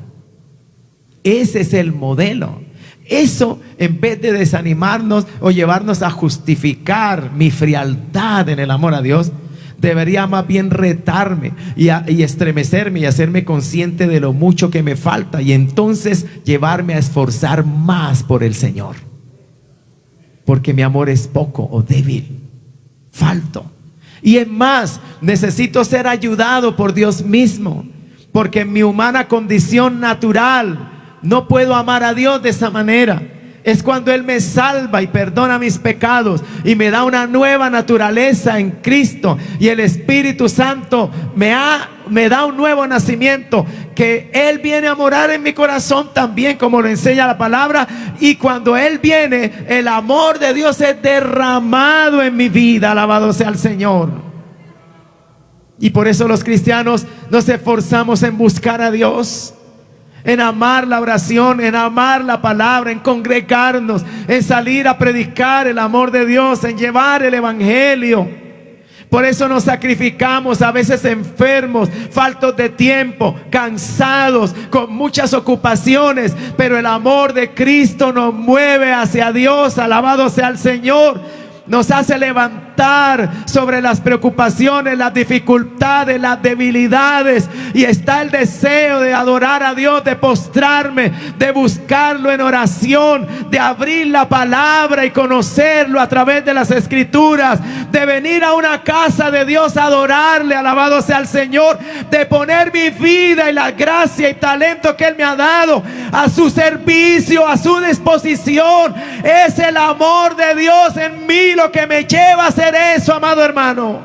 [SPEAKER 1] ese es el modelo. Eso, en vez de desanimarnos o llevarnos a justificar mi frialdad en el amor a Dios, debería más bien retarme y estremecerme y hacerme consciente de lo mucho que me falta, y entonces llevarme a esforzar más por el Señor, porque mi amor es poco o débil, falto. Y es más, necesito ser ayudado por Dios mismo, porque en mi humana condición natural no puedo amar a Dios de esa manera. Es cuando Él me salva y perdona mis pecados y me da una nueva naturaleza en Cristo, y el Espíritu Santo me da un nuevo nacimiento, que Él viene a morar en mi corazón también, como lo enseña la palabra. Y cuando Él viene, el amor de Dios es derramado en mi vida. Alabado sea el Señor. Y por eso los cristianos nos esforzamos en buscar a Dios, en amar la oración, en amar la palabra, en congregarnos, en salir a predicar el amor de Dios, en llevar el evangelio. Por eso nos sacrificamos, a veces enfermos, faltos de tiempo, cansados, con muchas ocupaciones, pero el amor de Cristo nos mueve hacia Dios. Alabado sea el Señor. Nos hace levantar sobre las preocupaciones, las dificultades, las debilidades. Y está el deseo de adorar a Dios, de postrarme, de buscarlo en oración, de abrir la palabra y conocerlo a través de las escrituras, de venir a una casa de Dios a adorarle, alabado sea el Señor, de poner mi vida y la gracia y talento que Él me ha dado a su servicio, a su disposición. Es el amor de Dios en mí lo que me lleva a hacer eso, amado hermano.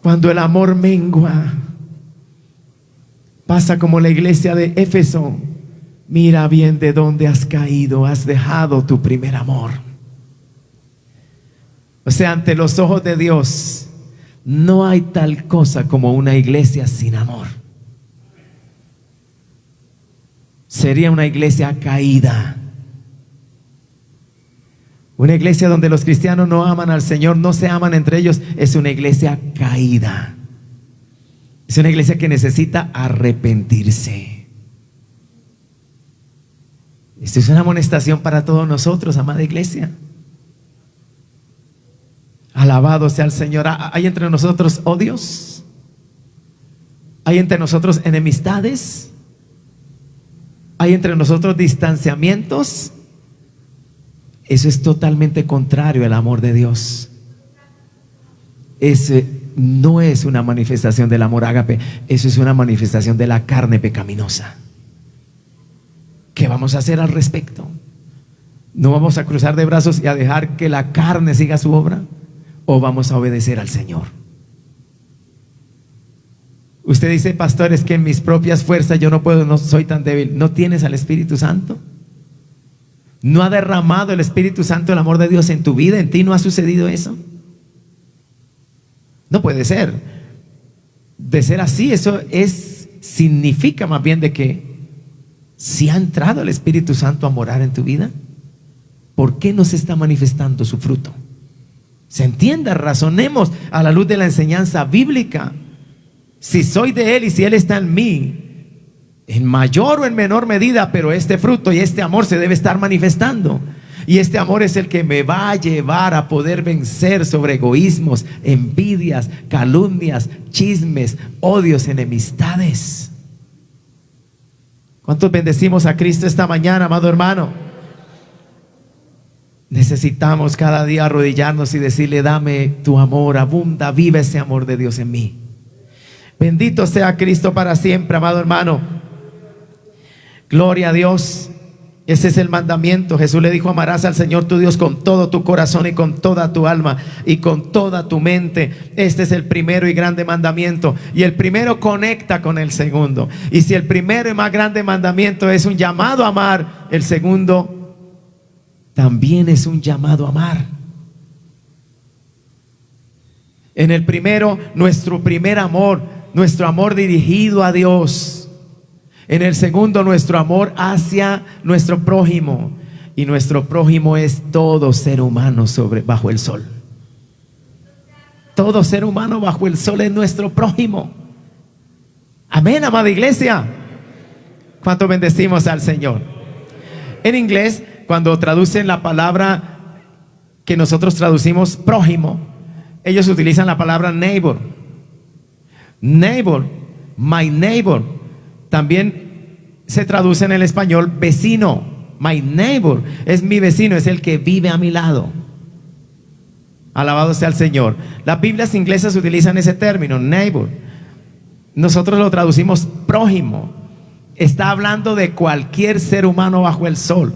[SPEAKER 1] Cuando el amor mengua, pasa como la iglesia de Éfeso. Mira bien de dónde has caído, has dejado tu primer amor. O sea, ante los ojos de Dios no hay tal cosa como una iglesia sin amor. Sería una iglesia caída. Una iglesia donde los cristianos no aman al Señor, no se aman entre ellos, es una iglesia caída. Es una iglesia que necesita arrepentirse. Esto es una amonestación para todos nosotros, amada iglesia. Alabado sea el Señor. ¿Hay entre nosotros odios? ¿Hay entre nosotros enemistades? ¿Hay entre nosotros distanciamientos? Eso es totalmente contrario al amor de Dios. Ese no es una manifestación del amor ágape, eso es una manifestación de la carne pecaminosa. ¿Qué vamos a hacer al respecto? ¿No vamos a cruzar de brazos y a dejar que la carne siga su obra? ¿O vamos a obedecer al Señor? Usted dice, pastor, es que en mis propias fuerzas yo no puedo, no soy tan débil. ¿No tienes al Espíritu Santo? ¿No ha derramado el Espíritu Santo el amor de Dios en tu vida? ¿En ti no ha sucedido eso? No puede ser. De ser así, eso significa más bien de que si ha entrado el Espíritu Santo a morar en tu vida, ¿por qué no se está manifestando su fruto? Se entienda, razonemos a la luz de la enseñanza bíblica. Si soy de Él y si Él está en mí, en mayor o en menor medida, pero este fruto y este amor se debe estar manifestando. Y este amor es el que me va a llevar a poder vencer sobre egoísmos, envidias, calumnias, chismes, odios, enemistades. ¿Cuántos bendecimos a Cristo esta mañana, amado hermano? Necesitamos cada día arrodillarnos y decirle, dame tu amor, abunda, vive ese amor de Dios en mí. Bendito sea Cristo para siempre, amado hermano. Gloria a Dios. Ese es el mandamiento. Jesús le dijo, amarás al Señor tu Dios con todo tu corazón y con toda tu alma y con toda tu mente. Este es el primero y grande mandamiento. Y el primero conecta con el segundo. Y si el primero y más grande mandamiento es un llamado a amar, el segundo también es un llamado a amar. En el primero, nuestro primer amor, nuestro amor dirigido a Dios. En el segundo, nuestro amor hacia nuestro prójimo. Y nuestro prójimo es todo ser humano bajo el sol. Todo ser humano bajo el sol es nuestro prójimo. Amén, amada iglesia. ¿Cuánto bendecimos al Señor? En inglés, cuando traducen la palabra que nosotros traducimos prójimo, ellos utilizan la palabra neighbor. Neighbor, my neighbor. También se traduce en el español vecino. My neighbor es mi vecino, es el que vive a mi lado. Alabado sea el Señor. Las Biblias inglesas utilizan ese término, neighbor. Nosotros lo traducimos prójimo. Está hablando de cualquier ser humano bajo el sol.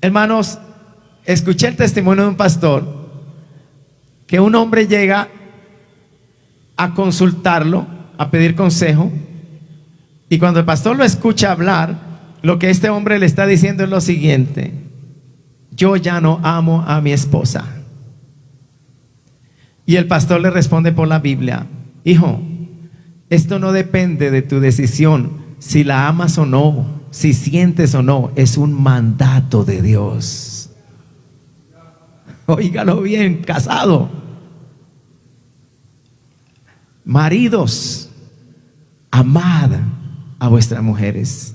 [SPEAKER 1] Hermanos, escuché el testimonio de un pastor que un hombre llega a consultarlo, a pedir consejo, y cuando el pastor lo escucha hablar, lo que este hombre le está diciendo es lo siguiente: yo ya no amo a mi esposa. Y el pastor le responde por la Biblia: hijo, esto no depende de tu decisión, si la amas o no, si sientes o no, es un mandato de Dios. Óigalo bien, casado. Maridos, amad a vuestras mujeres.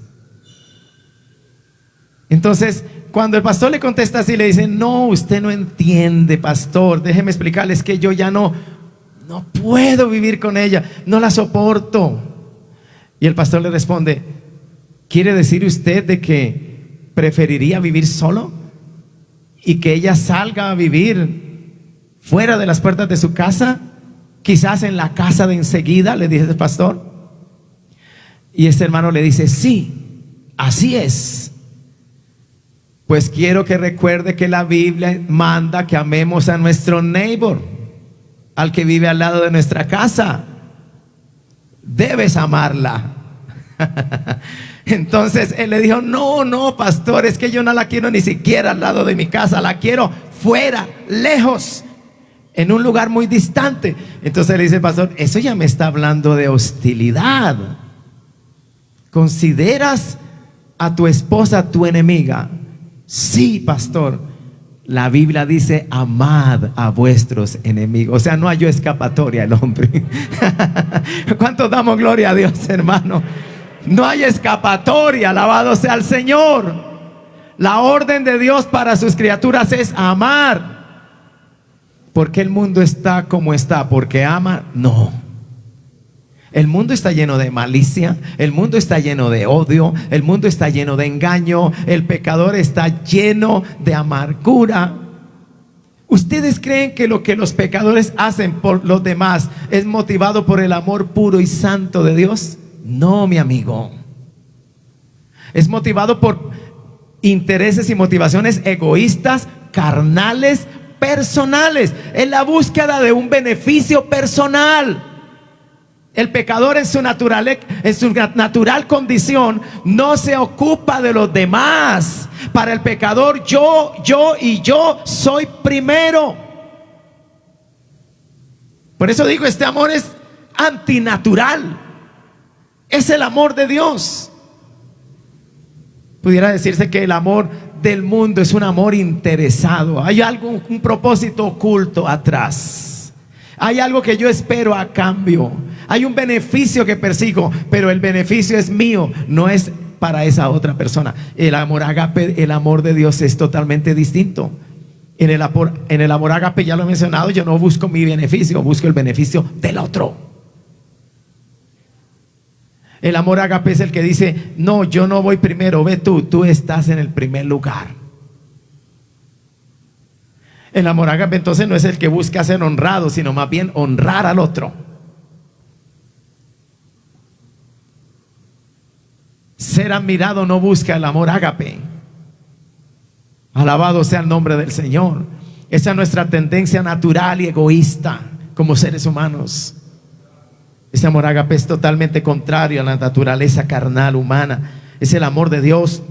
[SPEAKER 1] Entonces, cuando el pastor le contesta así, le dice: no, usted no entiende, pastor, déjeme explicarle, es que yo ya no puedo vivir con ella, no la soporto. Y el pastor le responde: ¿quiere decir usted de que preferiría vivir solo y que ella salga a vivir fuera de las puertas de su casa? Quizás en la casa de enseguida, le dice el pastor. Y este hermano le dice: sí, así es. Pues quiero que recuerde que la Biblia manda que amemos a nuestro neighbor, al que vive al lado de nuestra casa. Debes amarla. Entonces él le dijo: no, pastor, es que yo no la quiero ni siquiera al lado de mi casa, la quiero fuera, lejos, en un lugar muy distante. Entonces le dice el pastor: eso ya me está hablando de hostilidad. ¿Consideras a tu esposa tu enemiga? Sí, pastor. La Biblia dice: amad a vuestros enemigos. O sea, no hay escapatoria el hombre. ¿Cuántos damos gloria a Dios, hermano? No hay escapatoria, alabado sea el Señor. La orden de Dios para sus criaturas es amar. ¿Por qué el mundo está como está? ¿Porque ama? No. El mundo está lleno de malicia, el mundo está lleno de odio, el mundo está lleno de engaño, el pecador está lleno de amargura. ¿Ustedes creen que lo que los pecadores hacen por los demás es motivado por el amor puro y santo de Dios? No, mi amigo. Es motivado por intereses y motivaciones egoístas, carnales, personales. Es la búsqueda de un beneficio personal. El pecador en su natural condición no se ocupa de los demás. Para el pecador, yo soy primero. Por eso digo, este amor es antinatural. Es el amor de Dios. Pudiera decirse que el amor del mundo es un amor interesado. Hay algo, un propósito oculto atrás. Hay algo que yo espero a cambio. Hay un beneficio que persigo, pero el beneficio es mío, no es para esa otra persona. El amor ágape, el amor de Dios es totalmente distinto. En el amor ágape, ya lo he mencionado, yo no busco mi beneficio, busco el beneficio del otro. El amor ágape es el que dice: no, yo no voy primero, ve tú estás en el primer lugar. El amor ágape entonces no es el que busca ser honrado, sino más bien honrar al otro. Ser admirado no busca el amor ágape. Alabado sea el nombre del Señor. Esa es nuestra tendencia natural y egoísta como seres humanos. Ese amor ágape es totalmente contrario a la naturaleza carnal humana. Es el amor de Dios.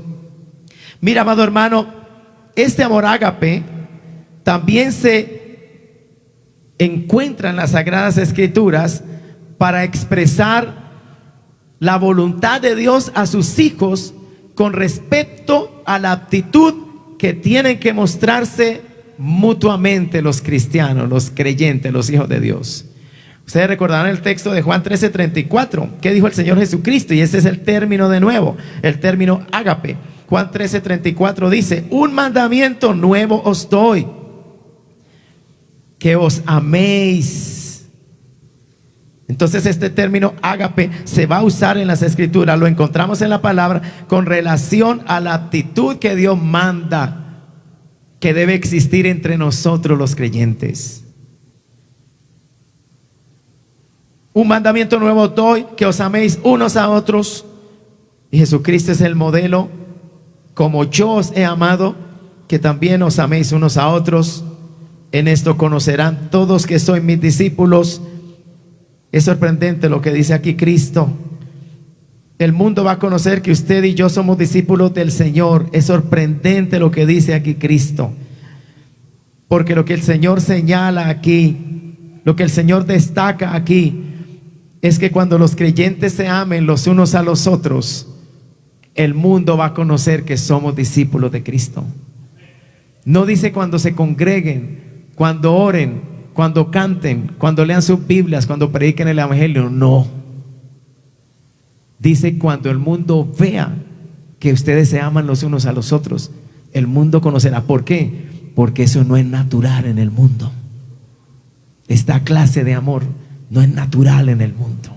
[SPEAKER 1] Mira, amado hermano, este amor ágape también se encuentra en las Sagradas Escrituras para expresar la voluntad de Dios a sus hijos con respecto a la aptitud que tienen que mostrarse mutuamente los cristianos, los creyentes, los hijos de Dios. Ustedes recordarán el texto de Juan 13:34. ¿Qué dijo el Señor Jesucristo? Y ese es el término de nuevo, el término ágape. Juan 13:34 dice: un mandamiento nuevo os doy, que os améis. Entonces este término ágape se va a usar en las Escrituras, lo encontramos en la palabra con relación a la actitud que Dios manda que debe existir entre nosotros los creyentes. Un mandamiento nuevo doy, que os améis unos a otros. Y Jesucristo es el modelo: como yo os he amado, que también os améis unos a otros. En esto conocerán todos que sois mis discípulos. Es sorprendente lo que dice aquí Cristo. El mundo va a conocer que usted y yo somos discípulos del Señor. Es sorprendente lo que dice aquí Cristo, porque lo que el Señor señala aquí, lo que el Señor destaca aquí, es que cuando los creyentes se amen los unos a los otros, el mundo va a conocer que somos discípulos de Cristo. No dice cuando se congreguen, cuando oren, cuando canten, cuando lean sus Biblias, cuando prediquen el Evangelio. No. Dice cuando el mundo vea que ustedes se aman los unos a los otros, el mundo conocerá. ¿Por qué? Porque eso no es natural en el mundo. Esta clase de amor no es natural en el mundo.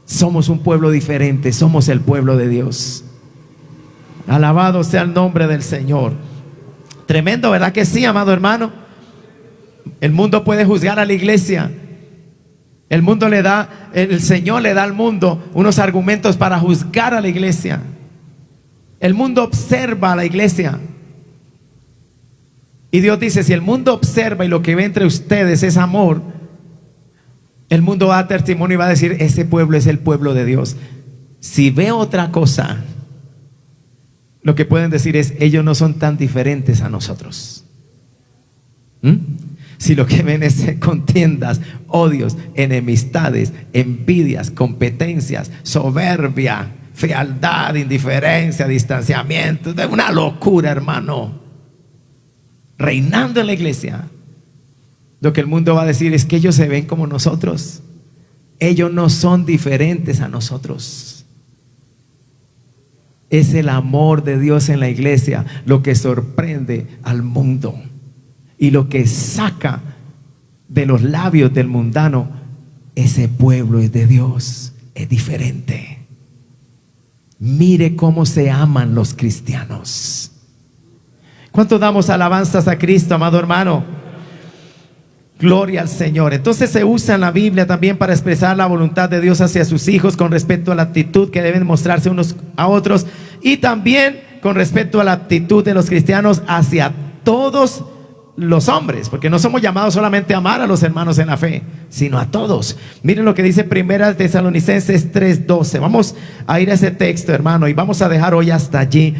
[SPEAKER 1] Somos un pueblo diferente, somos el pueblo de Dios. Alabado sea el nombre del Señor. Tremendo, ¿verdad que sí, amado hermano? El mundo puede juzgar a la iglesia. El Señor le da al mundo unos argumentos para juzgar a la iglesia. El mundo observa a la iglesia. Y Dios dice, si el mundo observa y lo que ve entre ustedes es amor, el mundo va a dar testimonio y va a decir, ese pueblo es el pueblo de Dios. Si ve otra cosa, lo que pueden decir es, ellos no son tan diferentes a nosotros. Si lo que ven es contiendas, odios, enemistades, envidias, competencias, soberbia, fealdad, indiferencia, distanciamiento, es una locura, hermano, reinando en la iglesia. Lo que el mundo va a decir es que ellos se ven como nosotros. Ellos no son diferentes a nosotros. Es el amor de Dios en la iglesia lo que sorprende al mundo y lo que saca de los labios del mundano. Ese pueblo es de Dios, es diferente. Mire cómo se aman los cristianos. ¿Cuánto damos alabanzas a Cristo, amado hermano? Gloria al Señor. Entonces se usa en la Biblia también para expresar la voluntad de Dios hacia sus hijos con respecto a la actitud que deben mostrarse unos a otros, y también con respecto a la actitud de los cristianos hacia todos los hombres, porque no somos llamados solamente a amar a los hermanos en la fe, sino a todos. Miren lo que dice Primera de Tesalonicenses 3:12. Vamos a ir a ese texto, hermano, y vamos a dejar hoy hasta allí.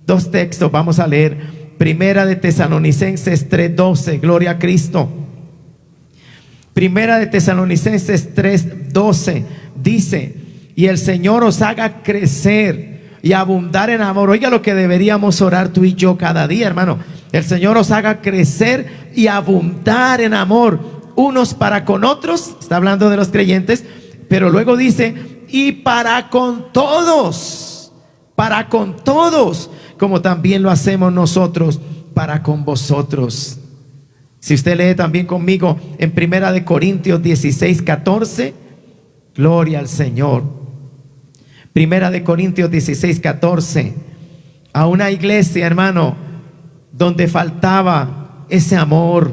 [SPEAKER 1] Dos textos vamos a leer. Primera de Tesalonicenses 3:12. Gloria a Cristo. Primera de Tesalonicenses 3:12 dice, y el Señor os haga crecer y abundar en amor. Oiga lo que deberíamos orar tú y yo cada día, hermano. El Señor os haga crecer y abundar en amor unos para con otros. Está hablando de los creyentes, pero luego dice, y para con todos, como también lo hacemos nosotros para con vosotros. Si usted lee también conmigo en Primera de Corintios 16:14, gloria al Señor. Primera de Corintios 16:14, a una iglesia, hermano, donde faltaba ese amor.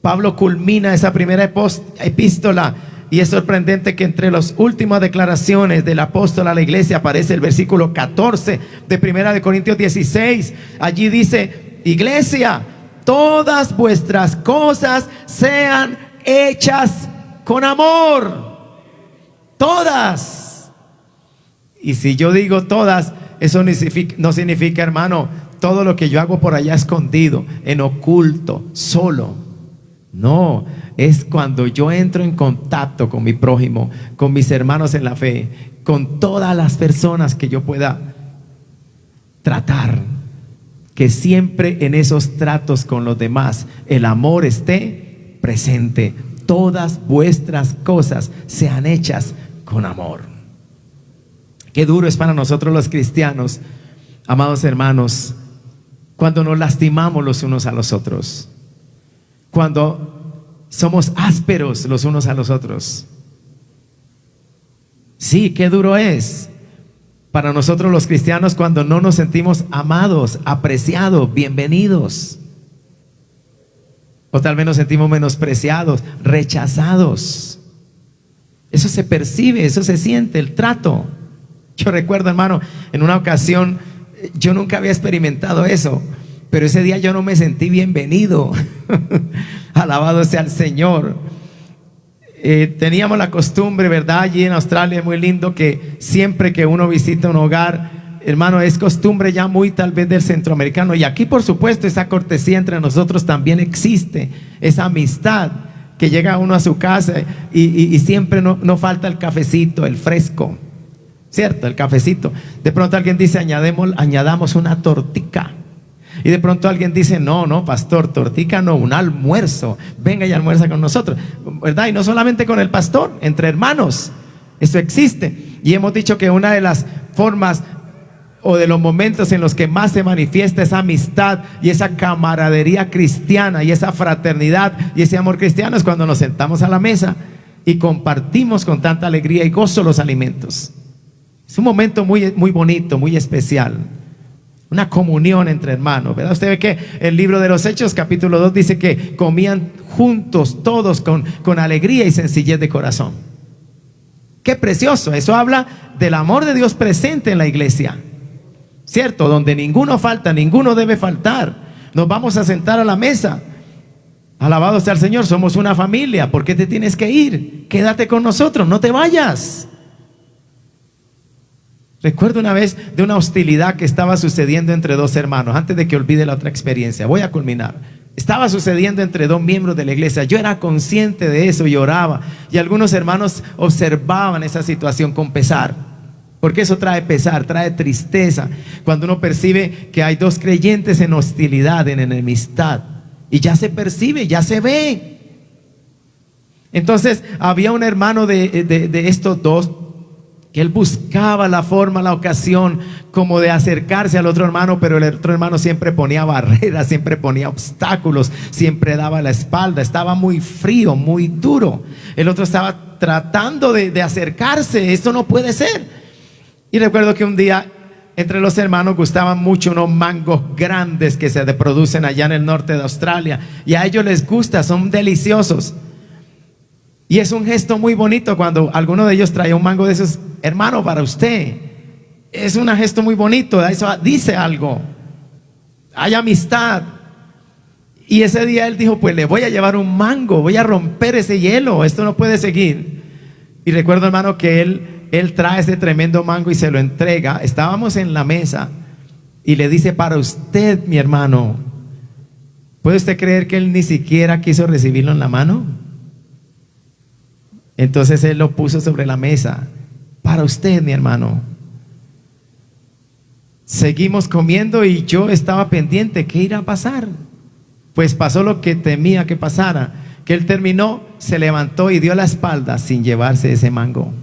[SPEAKER 1] Pablo culmina esa primera epístola, y es sorprendente que entre las últimas declaraciones del apóstol a la iglesia aparece el versículo 14 de Primera de Corintios 16. Allí dice, iglesia, todas vuestras cosas sean hechas con amor. Todas. Y si yo digo todas, eso no significa, hermano, todo lo que yo hago por allá escondido, en oculto, solo. No, es cuando yo entro en contacto con mi prójimo, con mis hermanos en la fe, con todas las personas que yo pueda tratar. Que siempre en esos tratos con los demás el amor esté presente. Todas vuestras cosas sean hechas con amor. Qué duro es para nosotros los cristianos, amados hermanos, cuando nos lastimamos los unos a los otros, cuando somos ásperos los unos a los otros. Sí, qué duro es para nosotros los cristianos cuando no nos sentimos amados, apreciados, bienvenidos. O tal vez nos sentimos menospreciados, rechazados. Eso se percibe, eso se siente, el trato. Yo recuerdo, hermano, en una ocasión, yo nunca había experimentado eso, pero ese día yo no me sentí bienvenido. Alabado sea el Señor. Teníamos la costumbre, ¿verdad? Allí en Australia es muy lindo que siempre que uno visita un hogar, hermano, es costumbre ya muy tal vez del centroamericano. Y aquí, por supuesto, esa cortesía entre nosotros también existe. Esa amistad que llega uno a su casa y siempre no falta el cafecito, el fresco. ¿Cierto? El cafecito. De pronto alguien dice, añadamos una tortica. Y de pronto alguien dice, no, no, pastor, tortica no, un almuerzo, venga y almuerza con nosotros, ¿verdad? Y no solamente con el pastor, entre hermanos, eso existe. Y hemos dicho que una de las formas o de los momentos en los que más se manifiesta esa amistad y esa camaradería cristiana y esa fraternidad y ese amor cristiano es cuando nos sentamos a la mesa y compartimos con tanta alegría y gozo los alimentos. Es un momento muy, muy bonito, muy especial. Una comunión entre hermanos, ¿verdad? Usted ve que el libro de los Hechos, capítulo 2, dice que comían juntos todos con alegría y sencillez de corazón. Qué precioso. Eso habla del amor de Dios presente en la iglesia, ¿cierto? Donde ninguno falta, ninguno debe faltar. Nos vamos a sentar a la mesa. Alabado sea el Señor, somos una familia. ¿Por qué te tienes que ir? Quédate con nosotros, no te vayas. Recuerdo una vez de una hostilidad que estaba sucediendo entre dos hermanos. Antes de que olvide la otra experiencia, voy a culminar. Estaba sucediendo entre dos miembros de la iglesia. Yo era consciente de eso y oraba. Y algunos hermanos observaban esa situación con pesar. Porque eso trae pesar, trae tristeza. Cuando uno percibe que hay dos creyentes en hostilidad, en enemistad. Y ya se percibe, ya se ve. Entonces había un hermano de estos dos que él buscaba la forma, la ocasión como de acercarse al otro hermano, pero el otro hermano siempre ponía barreras, siempre ponía obstáculos, siempre daba la espalda, estaba muy frío, muy duro. El otro estaba tratando de acercarse. Esto no puede ser. Y recuerdo que un día entre los hermanos gustaban mucho unos mangos grandes que se producen allá en el norte de Australia, y a ellos les gusta, son deliciosos. Y es un gesto muy bonito cuando alguno de ellos trae un mango de esos, hermano, para usted. Es un gesto muy bonito, eso dice algo, hay amistad. Y ese día él dijo, pues le voy a llevar un mango, voy a romper ese hielo, esto no puede seguir. Y recuerdo, hermano, que él trae ese tremendo mango y se lo entrega. Estábamos en la mesa y le dice, para usted, mi hermano. ¿Puede usted creer que él ni siquiera quiso recibirlo en la mano? Entonces él lo puso sobre la mesa. Para usted, mi hermano. Seguimos comiendo y yo estaba pendiente. ¿Qué irá a pasar? Pues pasó lo que temía que pasara. Que él terminó, se levantó y dio la espalda sin llevarse ese mango.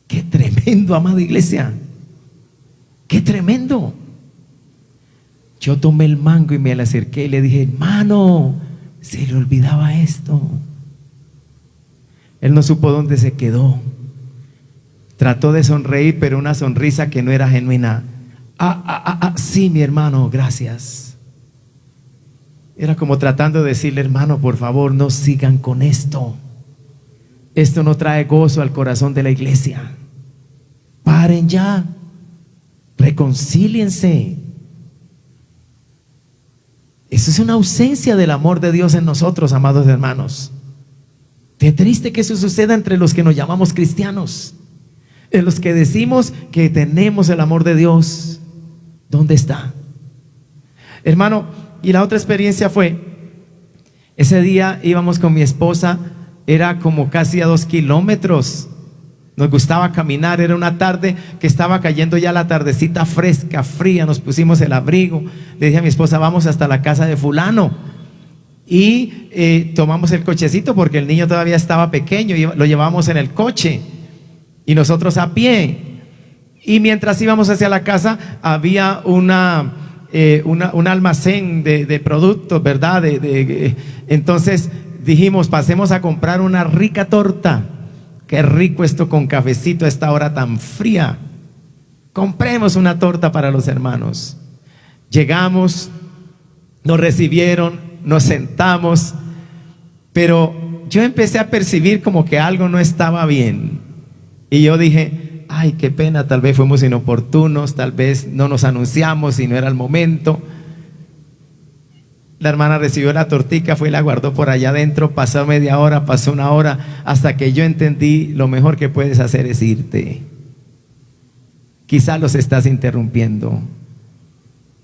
[SPEAKER 1] Qué tremendo, amada iglesia. Qué tremendo. Yo tomé el mango y me le acerqué y le dije, hermano, se le olvidaba esto. Él no supo dónde se quedó. Trató de sonreír, pero una sonrisa que no era genuina. Sí, mi hermano, gracias. Era como tratando de decirle, hermano, por favor, no sigan con esto. Esto no trae gozo al corazón de la iglesia. Paren ya. Reconcíliense. Eso es una ausencia del amor de Dios en nosotros, amados hermanos. Qué triste que eso suceda entre los que nos llamamos cristianos, en los que decimos que tenemos el amor de Dios. ¿Dónde está? Hermano, y la otra experiencia fue, ese día íbamos con mi esposa, era como casi a 2 kilómetros. Nos gustaba caminar, era una tarde que estaba cayendo ya la tardecita fresca, fría, nos pusimos el abrigo. Le dije a mi esposa, vamos hasta la casa de fulano. Y tomamos el cochecito porque el niño todavía estaba pequeño y lo llevamos en el coche y nosotros a pie. Y mientras íbamos hacia la casa había un almacén de productos, ¿verdad? Entonces dijimos, pasemos a comprar una rica torta. Qué rico esto con cafecito a esta hora tan fría. Compremos una torta para los hermanos. Llegamos, nos recibieron, nos sentamos, pero yo empecé a percibir como que algo no estaba bien. Y yo dije, ay, qué pena, tal vez fuimos inoportunos, tal vez no nos anunciamos y no era el momento. La hermana recibió la tortica, fue y la guardó por allá adentro. Pasó media hora, pasó una hora, hasta que yo entendí, lo mejor que puedes hacer es irte. Quizás los estás interrumpiendo,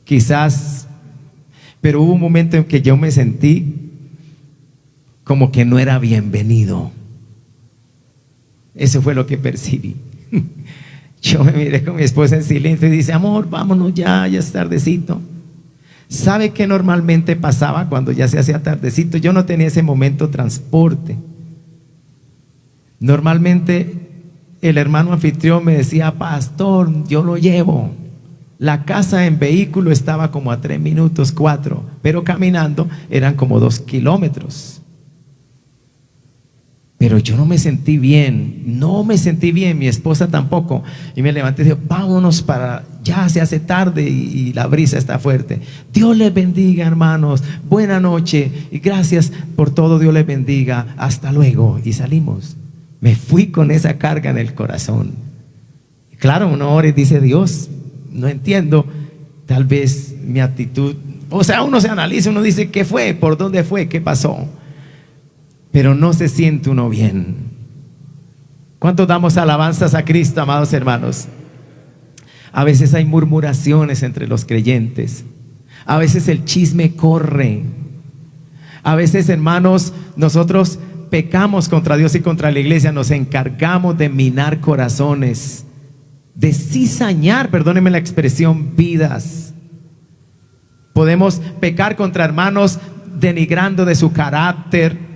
[SPEAKER 1] quizás, pero hubo un momento en que yo me sentí como que no era bienvenido. Eso fue lo que percibí. Yo me miré con mi esposa en silencio y dice: amor, vámonos ya es tardecito. ¿Sabe qué normalmente pasaba cuando ya se hacía tardecito? Yo no tenía ese momento transporte. Normalmente el hermano anfitrión me decía: pastor, yo lo llevo. La casa en vehículo estaba como a 3 minutos, 4, pero caminando eran como 2 kilómetros. Pero yo no me sentí bien, mi esposa tampoco. Y me levanté y dije: vámonos, ya se hace tarde y la brisa está fuerte. Dios les bendiga, hermanos, buena noche y gracias por todo, Dios les bendiga, hasta luego. Y salimos. Me fui con esa carga en el corazón. Claro, uno ora y dice: Dios, no entiendo, tal vez mi actitud, o sea, uno se analiza, uno dice: ¿qué fue? ¿Por dónde fue? ¿Qué pasó? Pero no se siente uno bien. ¿Cuántos damos alabanzas a Cristo, amados hermanos? A veces hay murmuraciones entre los creyentes. A veces el chisme corre. A veces, hermanos, nosotros pecamos contra Dios y contra la iglesia. Nos encargamos de minar corazones, de cizañar, perdónenme la expresión, vidas. Podemos pecar contra hermanos denigrando de su carácter,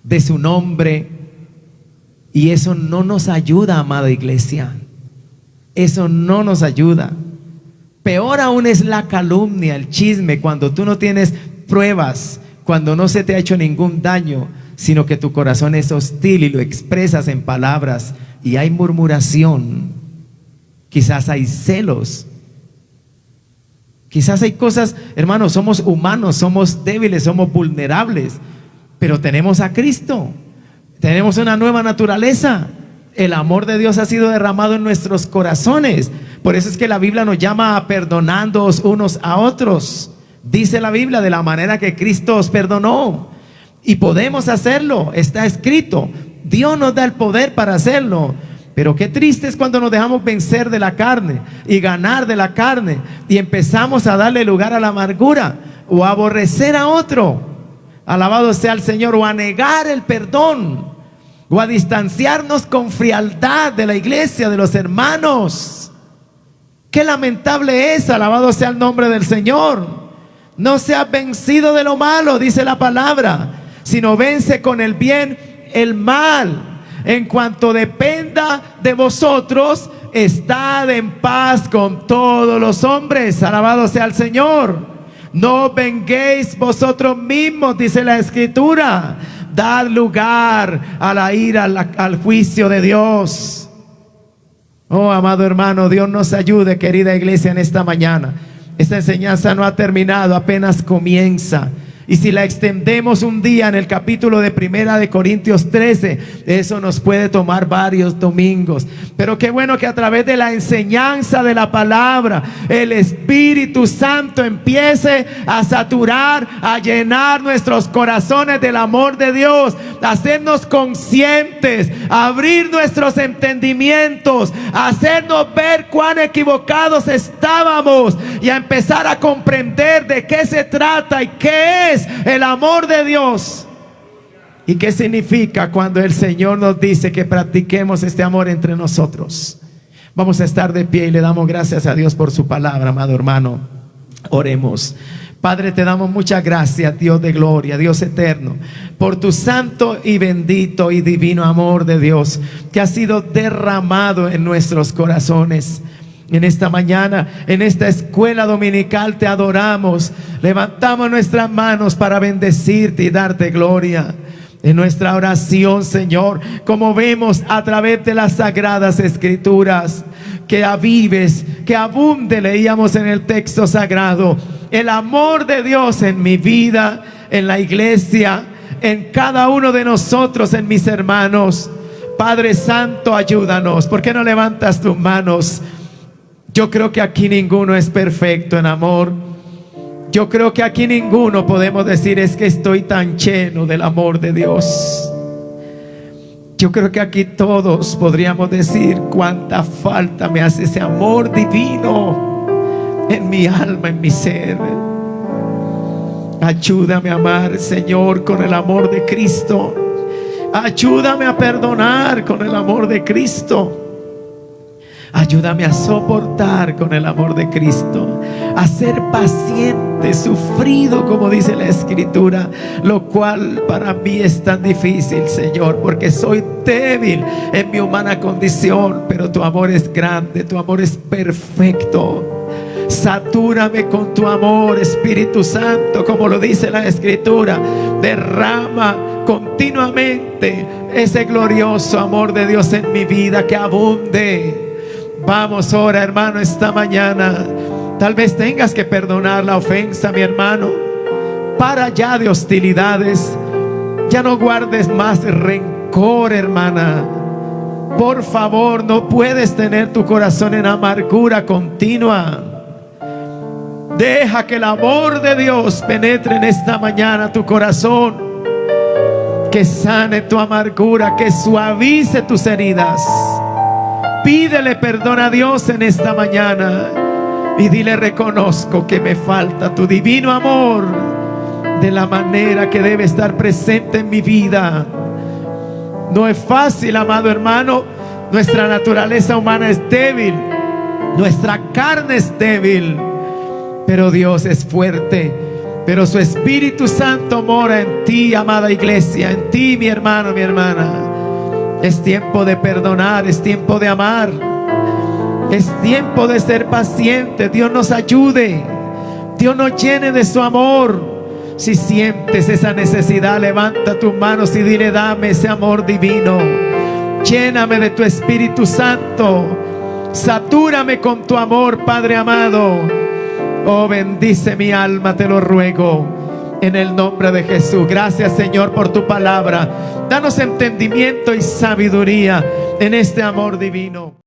[SPEAKER 1] de su nombre, y eso no nos ayuda, amada iglesia. Eso no nos ayuda. Peor aún es la calumnia, el chisme, cuando tú no tienes pruebas, cuando no se te ha hecho ningún daño, sino que tu corazón es hostil y lo expresas en palabras, y hay murmuración, quizás hay celos, quizás hay cosas. Hermanos, somos humanos, somos débiles, somos vulnerables, pero tenemos a Cristo, tenemos una nueva naturaleza. El amor de Dios ha sido derramado en nuestros corazones. Por eso es que la Biblia nos llama a perdonándoos unos a otros. Dice la Biblia: de la manera que Cristo os perdonó. Y podemos hacerlo, está escrito. Dios nos da el poder para hacerlo. Pero qué triste es cuando nos dejamos vencer de la carne y ganar de la carne, y empezamos a darle lugar a la amargura o a aborrecer a otro. Alabado sea el Señor. O a negar el perdón, o a distanciarnos con frialdad de la iglesia, de los hermanos. Qué lamentable es. Alabado sea el nombre del Señor. No seas vencido de lo malo, dice la palabra, sino vence con el bien el mal. En cuanto dependa de vosotros, estad en paz con todos los hombres. Alabado sea el Señor. No os venguéis vosotros mismos, dice la Escritura. Dad lugar a la ira, al juicio de Dios. Oh, amado hermano, Dios nos ayude, querida iglesia, en esta mañana. Esta enseñanza no ha terminado, apenas comienza. Y si la extendemos un día en el capítulo de 1 de Corintios 13, eso nos puede tomar varios domingos. Pero qué bueno que a través de la enseñanza de la palabra, el Espíritu Santo empiece a saturar, a llenar nuestros corazones del amor de Dios, a hacernos conscientes, a abrir nuestros entendimientos, a hacernos ver cuán equivocados estábamos, y a empezar a comprender de qué se trata y qué es el amor de Dios, y qué significa cuando el Señor nos dice que practiquemos este amor entre nosotros. Vamos a estar de pie y le damos gracias a Dios por su palabra, amado hermano. Oremos. Padre, te damos muchas gracias, Dios de gloria, Dios eterno, por tu santo y bendito y divino amor de Dios que ha sido derramado en nuestros corazones. En esta mañana, en esta escuela dominical, te adoramos. Levantamos nuestras manos para bendecirte y darte gloria. En nuestra oración, Señor, como vemos a través de las sagradas escrituras, que avives, que abunde, leíamos en el texto sagrado, el amor de Dios en mi vida, en la iglesia, en cada uno de nosotros, en mis hermanos. Padre Santo, ayúdanos. ¿Por qué no levantas tus manos? Yo creo que aquí ninguno es perfecto en amor. Yo creo que aquí ninguno podemos decir: es que estoy tan lleno del amor de Dios. Yo creo que aquí todos podríamos decir: cuánta falta me hace ese amor divino en mi alma, en mi ser. Ayúdame a amar, Señor, con el amor de Cristo. Ayúdame a perdonar con el amor de Cristo. Ayúdame a soportar con el amor de Cristo, a ser paciente, sufrido, como dice la Escritura, lo cual para mí es tan difícil, Señor, porque soy débil en mi humana condición, pero tu amor es grande, tu amor es perfecto. Satúrame con tu amor, Espíritu Santo, como lo dice la Escritura. Derrama continuamente ese glorioso amor de Dios en mi vida, que abunde. Vamos, ora, hermano, esta mañana. Tal vez tengas que perdonar la ofensa, mi hermano. Para ya de hostilidades. Ya no guardes más rencor, hermana. Por favor, no puedes tener tu corazón en amargura continua. Deja que el amor de Dios penetre en esta mañana tu corazón, que sane tu amargura, que suavice tus heridas. Pídele perdón a Dios en esta mañana y dile: reconozco que me falta tu divino amor de la manera que debe estar presente en mi vida. No es fácil, amado hermano. Nuestra naturaleza humana es débil, nuestra carne es débil, pero Dios es fuerte, pero su Espíritu Santo mora en ti, amada iglesia, en ti, mi hermano, mi hermana. Es tiempo de perdonar, es tiempo de amar, es tiempo de ser paciente. Dios nos ayude, Dios nos llene de su amor. Si sientes esa necesidad, levanta tus manos y dile: dame ese amor divino, lléname de tu Espíritu Santo, satúrame con tu amor, Padre amado. Oh, bendice mi alma, te lo ruego, en el nombre de Jesús. Gracias, Señor, por tu palabra. Danos entendimiento y sabiduría en este amor divino.